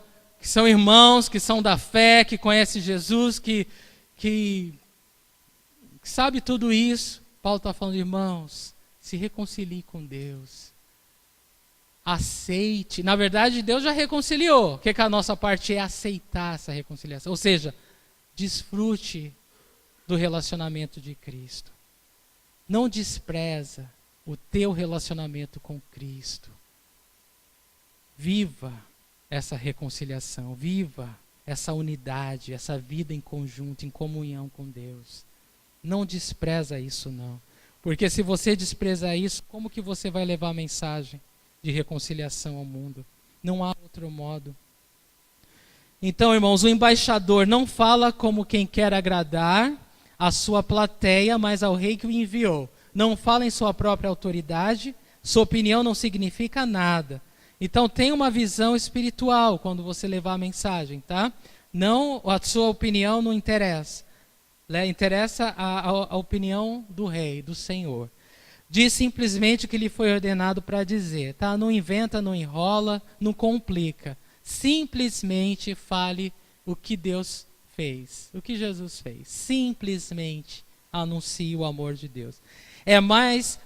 A: irmãos, que são da fé, que conhecem Jesus, que sabe tudo isso. Paulo está falando, irmãos, se reconciliem com Deus. Aceite. Na verdade, Deus já reconciliou. O que a nossa parte é aceitar essa reconciliação. Ou seja, desfrute do relacionamento de Cristo. Não despreza o teu relacionamento com Cristo. Viva essa reconciliação, viva essa unidade, essa vida em conjunto, em comunhão com Deus. Não despreza isso não. Porque se você despreza isso, como que você vai levar a mensagem de reconciliação ao mundo? Não há outro modo. Então, irmãos, o embaixador não fala como quem quer agradar a sua plateia, mas ao rei que o enviou. Não fala em sua própria autoridade, sua opinião não significa nada. Então tem uma visão espiritual quando você levar a mensagem, tá? Não, a sua opinião não interessa. Interessa a opinião do rei, do Senhor. Diz simplesmente o que lhe foi ordenado para dizer, tá? Não inventa, não enrola, não complica. Simplesmente fale o que Deus fez, o que Jesus fez. Simplesmente anuncie o amor de Deus.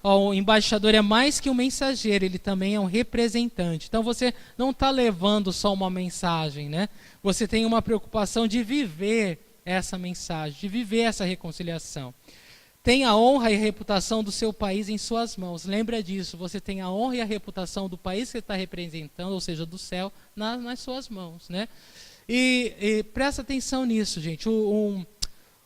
A: O embaixador é mais que um mensageiro, ele também é um representante. Então você não está levando só uma mensagem, né? Você tem uma preocupação de viver essa mensagem, de viver essa reconciliação. Tem a honra e a reputação do seu país em suas mãos. Lembra disso, você tem a honra e a reputação do país que você está representando, ou seja, do céu, nas suas mãos, né? E presta atenção nisso, gente.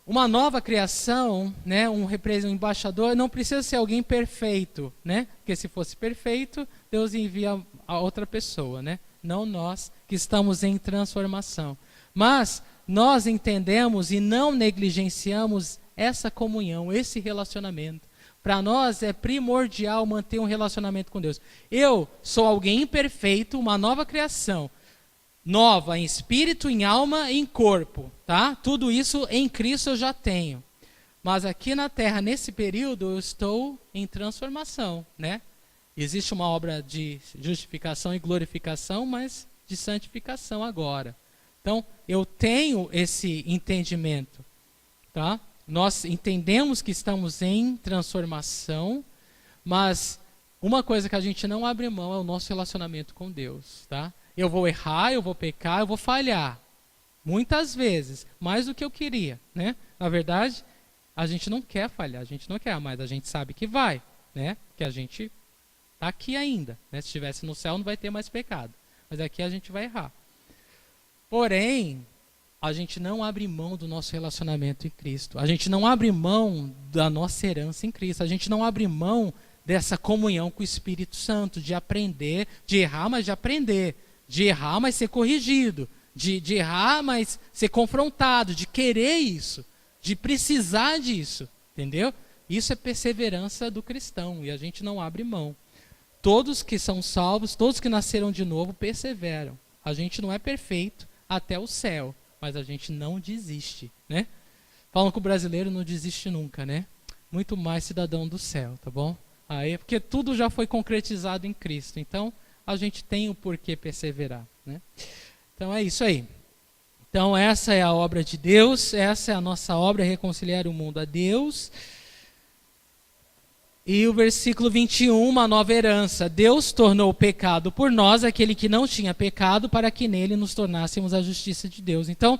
A: Uma nova criação, né, um embaixador, não precisa ser alguém perfeito, né? Porque se fosse perfeito, Deus envia a outra pessoa, né? Não nós que estamos em transformação. Mas nós entendemos e não negligenciamos essa comunhão, esse relacionamento. Para nós é primordial manter um relacionamento com Deus. Eu sou alguém imperfeito, uma nova criação. Nova em espírito, em alma e em corpo, tá? Tudo isso em Cristo eu já tenho. Mas aqui na terra, nesse período, eu estou em transformação, né? Existe uma obra de justificação e glorificação, mas de santificação agora. Então, eu tenho esse entendimento, tá? Nós entendemos que estamos em transformação, mas uma coisa que a gente não abre mão é o nosso relacionamento com Deus, tá? Eu vou errar, eu vou pecar, eu vou falhar. Muitas vezes, mais do que eu queria, né? Na verdade, a gente não quer falhar, a gente não quer, mas a gente sabe que vai, né? Que a gente está aqui ainda, né? Se estivesse no céu não vai ter mais pecado, mas aqui a gente vai errar. Porém, a gente não abre mão do nosso relacionamento em Cristo. A gente não abre mão da nossa herança em Cristo. A gente não abre mão dessa comunhão com o Espírito Santo, de aprender, de errar, mas de aprender. De errar, mas ser corrigido. De errar, mas ser confrontado. De querer isso. De precisar disso. Entendeu? Isso é perseverança do cristão. E a gente não abre mão. Todos que são salvos, todos que nasceram de novo, perseveram. A gente não é perfeito até o céu. Mas a gente não desiste, né? Falam que o brasileiro não desiste nunca, né? Muito mais cidadão do céu, tá bom? Aí, porque tudo já foi concretizado em Cristo. Então, a gente tem o porquê perseverar, né? Então, é isso aí. Então, essa é a obra de Deus. Essa é a nossa obra, reconciliar o mundo a Deus. E o versículo 21, uma nova herança. Deus tornou o pecado por nós, aquele que não tinha pecado, para que nele nos tornássemos a justiça de Deus. Então,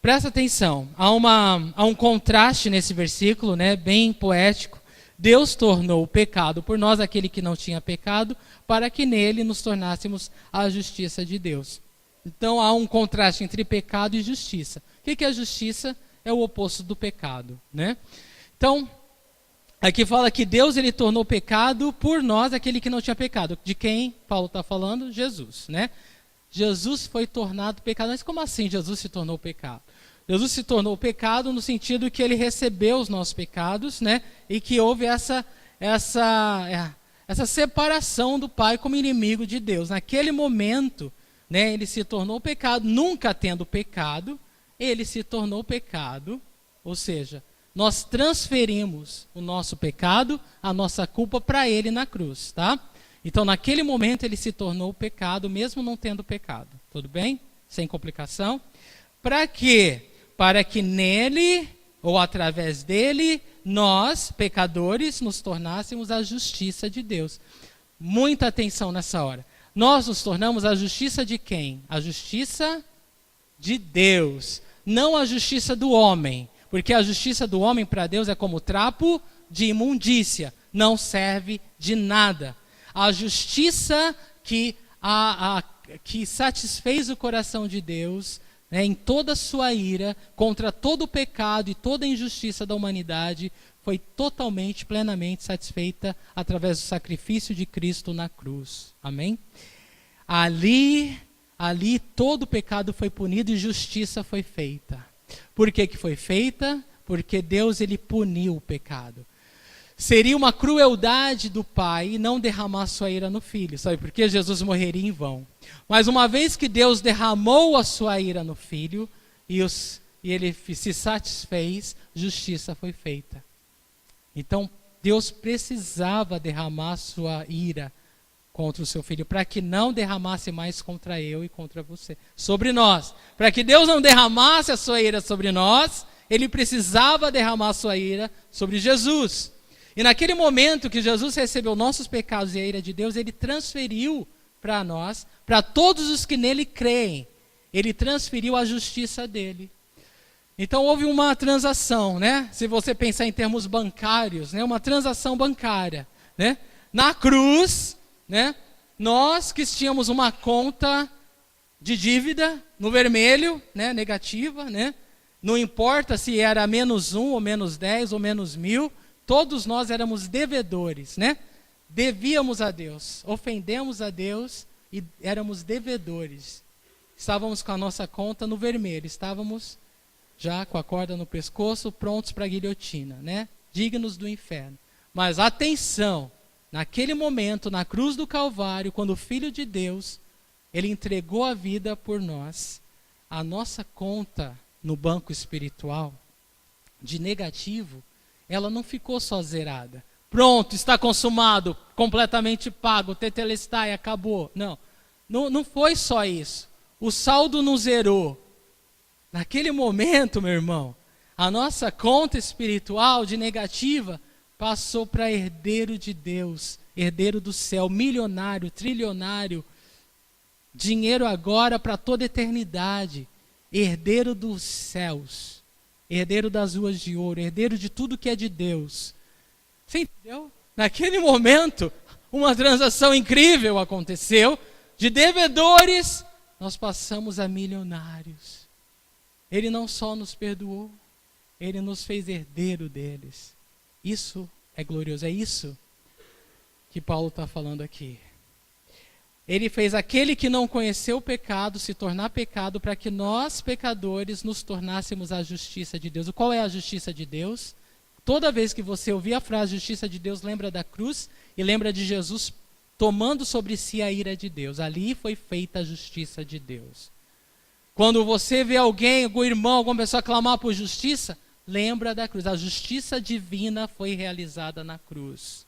A: presta atenção. Há um contraste nesse versículo, né, bem poético. Deus tornou o pecado por nós, aquele que não tinha pecado, para que nele nos tornássemos a justiça de Deus. Então, há um contraste entre pecado e justiça. O que é a justiça? É o oposto do pecado, né? Então, aqui fala que Deus ele tornou pecado por nós, aquele que não tinha pecado. De quem Paulo está falando? Jesus, né? Jesus foi tornado pecado. Mas como assim Jesus se tornou pecado? Jesus se tornou pecado no sentido que ele recebeu os nossos pecados, né? E que houve essa separação do Pai como inimigo de Deus. Naquele momento, né, ele se tornou pecado, nunca tendo pecado, ele se tornou pecado, ou seja, nós transferimos o nosso pecado, a nossa culpa para ele na cruz, tá? Então, naquele momento, ele se tornou pecado, mesmo não tendo pecado. Tudo bem? Sem complicação. Para quê? Para que nele, ou através dele, nós, pecadores, nos tornássemos a justiça de Deus. Muita atenção nessa hora. Nós nos tornamos a justiça de quem? A justiça de Deus. Não a justiça do homem. Porque a justiça do homem para Deus é como trapo de imundícia, não serve de nada. A justiça que satisfez o coração de Deus, né, em toda a sua ira, contra todo o pecado e toda a injustiça da humanidade, foi totalmente, plenamente satisfeita através do sacrifício de Cristo na cruz. Amém? Ali todo o pecado foi punido e justiça foi feita. Por que foi feita? Porque Deus ele puniu o pecado. Seria uma crueldade do Pai não derramar sua ira no Filho. Sabe por quê? Jesus morreria em vão. Mas uma vez que Deus derramou a sua ira no Filho e ele se satisfez, justiça foi feita. Então Deus precisava derramar sua ira contra o seu Filho, para que não derramasse mais contra eu e contra você, sobre nós. Para que Deus não derramasse a sua ira sobre nós, ele precisava derramar a sua ira sobre Jesus. E naquele momento que Jesus recebeu nossos pecados e a ira de Deus, ele transferiu para nós, para todos os que nele creem, ele transferiu a justiça dele. Então houve uma transação, né? Se você pensar em termos bancários, né? Uma transação bancária, né? Na cruz, né? Nós que tínhamos uma conta de dívida no vermelho, né? Negativa, né? Não importa se era -1 ou -10 ou -1000, todos nós éramos devedores, né? Devíamos a Deus, ofendemos a Deus e éramos devedores. Estávamos com a nossa conta no vermelho, estávamos já com a corda no pescoço, prontos para a guilhotina, né? Dignos do inferno. Mas atenção! Naquele momento, na cruz do Calvário, quando o Filho de Deus, ele entregou a vida por nós, a nossa conta no banco espiritual, de negativo, ela não ficou só zerada. Pronto, está consumado, completamente pago, tetelestai, acabou. Não foi só isso. O saldo não zerou. Naquele momento, meu irmão, a nossa conta espiritual de negativa passou para herdeiro de Deus, herdeiro do céu, milionário, trilionário, dinheiro agora para toda eternidade, herdeiro dos céus, herdeiro das ruas de ouro, herdeiro de tudo que é de Deus. Você entendeu? Naquele momento, uma transação incrível aconteceu, de devedores nós passamos a milionários. Ele não só nos perdoou, Ele nos fez herdeiro deles. Isso é glorioso, é isso que Paulo está falando aqui. Ele fez aquele que não conheceu o pecado se tornar pecado para que nós, pecadores, nos tornássemos a justiça de Deus. Qual é a justiça de Deus? Toda vez que você ouvir a frase justiça de Deus, lembra da cruz e lembra de Jesus tomando sobre si a ira de Deus. Ali foi feita a justiça de Deus. Quando você vê alguém, algum irmão, alguma pessoa clamar por justiça, lembra da cruz. A justiça divina foi realizada na cruz.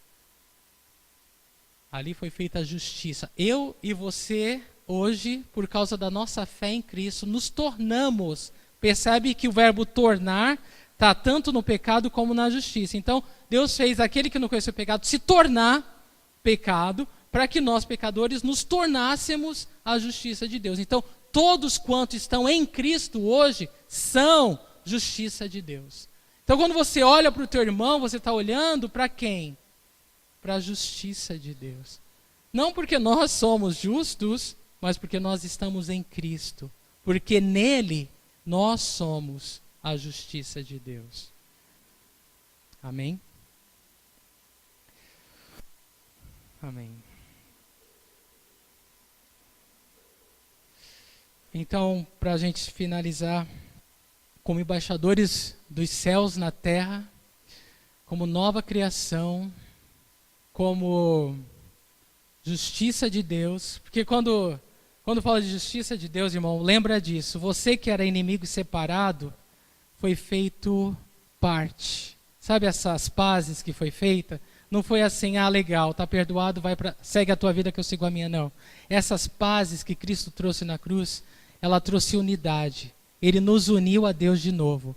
A: Ali foi feita a justiça. Eu e você, hoje, por causa da nossa fé em Cristo, nos tornamos. Percebe que o verbo tornar está tanto no pecado como na justiça. Então, Deus fez aquele que não conheceu o pecado se tornar pecado, para que nós, pecadores, nos tornássemos a justiça de Deus. Então, todos quantos estão em Cristo hoje são justiça de Deus. Então, quando você olha para o teu irmão, você está olhando para quem? Para a justiça de Deus. Não porque nós somos justos, mas porque nós estamos em Cristo. Porque nele nós somos a justiça de Deus. Amém? Amém. Então, para a gente finalizar, como embaixadores dos céus na terra, como nova criação, como justiça de Deus, porque quando fala de justiça de Deus, irmão, lembra disso, você que era inimigo e separado, foi feito parte. Sabe essas pazes que foi feita? Não foi assim, legal, tá perdoado, segue a tua vida que eu sigo a minha, não. Essas pazes que Cristo trouxe na cruz, ela trouxe unidade. Ele nos uniu a Deus de novo.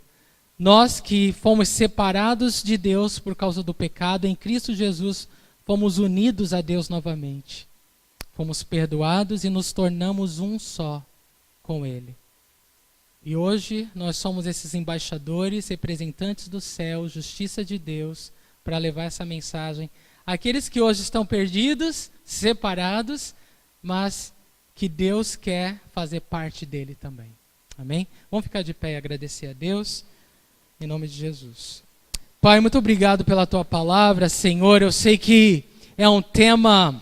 A: Nós que fomos separados de Deus por causa do pecado, em Cristo Jesus, fomos unidos a Deus novamente. Fomos perdoados e nos tornamos um só com Ele. E hoje nós somos esses embaixadores, representantes do céu, justiça de Deus, para levar essa mensagem àqueles que hoje estão perdidos, separados, mas que Deus quer fazer parte dele também. Amém? Vamos ficar de pé e agradecer a Deus, em nome de Jesus. Pai, muito obrigado pela tua palavra, Senhor. Eu sei que é um tema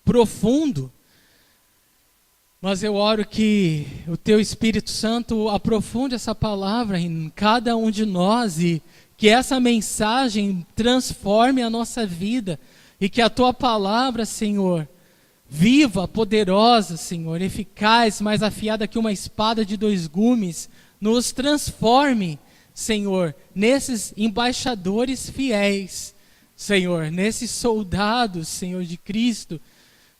A: profundo, mas eu oro que o teu Espírito Santo aprofunde essa palavra em cada um de nós e que essa mensagem transforme a nossa vida e que a tua palavra, Senhor, viva, poderosa, Senhor, eficaz, mais afiada que uma espada de 2 gumes, nos transforme, Senhor, nesses embaixadores fiéis, Senhor, nesses soldados, Senhor, de Cristo,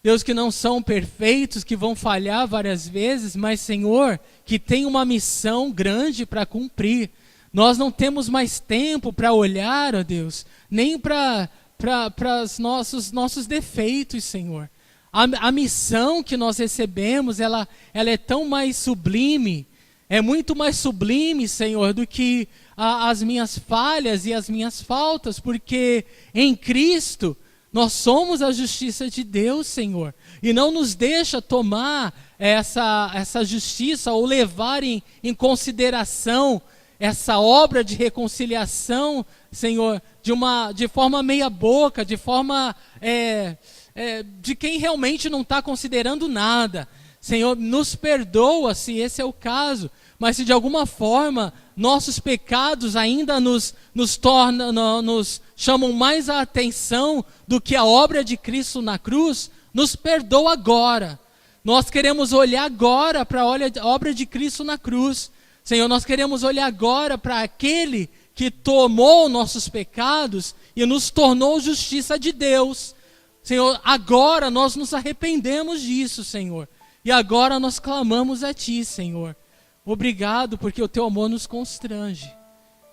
A: Deus, que não são perfeitos, que vão falhar várias vezes, mas, Senhor, que tem uma missão grande para cumprir. Nós não temos mais tempo para olhar, ó Deus, nem para os nossos defeitos, Senhor. A missão que nós recebemos, ela é tão mais sublime, é muito mais sublime, Senhor, do que as minhas falhas e as minhas faltas, porque em Cristo nós somos a justiça de Deus, Senhor, e não nos deixa tomar essa justiça ou levar em consideração essa obra de reconciliação, Senhor, de forma meia boca, de forma de quem realmente não está considerando nada. Senhor, nos perdoa se esse é o caso, mas se de alguma forma nossos pecados ainda nos chamam mais a atenção do que a obra de Cristo na cruz, nos perdoa agora. Nós queremos olhar agora para a obra de Cristo na cruz. Senhor, nós queremos olhar agora para aquele que tomou nossos pecados e nos tornou justiça de Deus. Senhor, agora nós nos arrependemos disso, Senhor. E agora nós clamamos a Ti, Senhor. Obrigado porque o Teu amor nos constrange.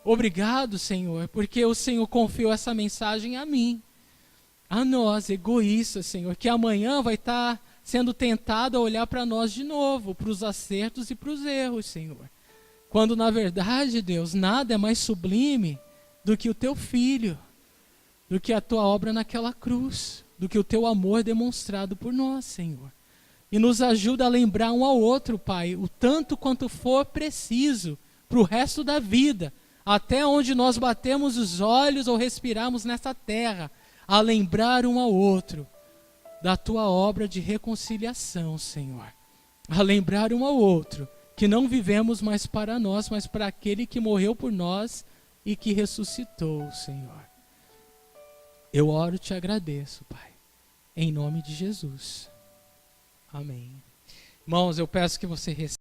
A: Obrigado, Senhor, porque o Senhor confiou essa mensagem a mim. A nós, egoístas, Senhor, que amanhã vai estar sendo tentado a olhar para nós de novo, para os acertos e para os erros, Senhor. Quando na verdade, Deus, nada é mais sublime do que o Teu Filho, do que a Tua obra naquela cruz, do que o Teu amor demonstrado por nós, Senhor. E nos ajuda a lembrar um ao outro, Pai, o tanto quanto for preciso para o resto da vida, até onde nós batemos os olhos ou respiramos nessa terra, a lembrar um ao outro da Tua obra de reconciliação, Senhor. A lembrar um ao outro que não vivemos mais para nós, mas para aquele que morreu por nós e que ressuscitou, Senhor. Eu oro e te agradeço, Pai, em nome de Jesus. Amém. Irmãos, eu peço que você receba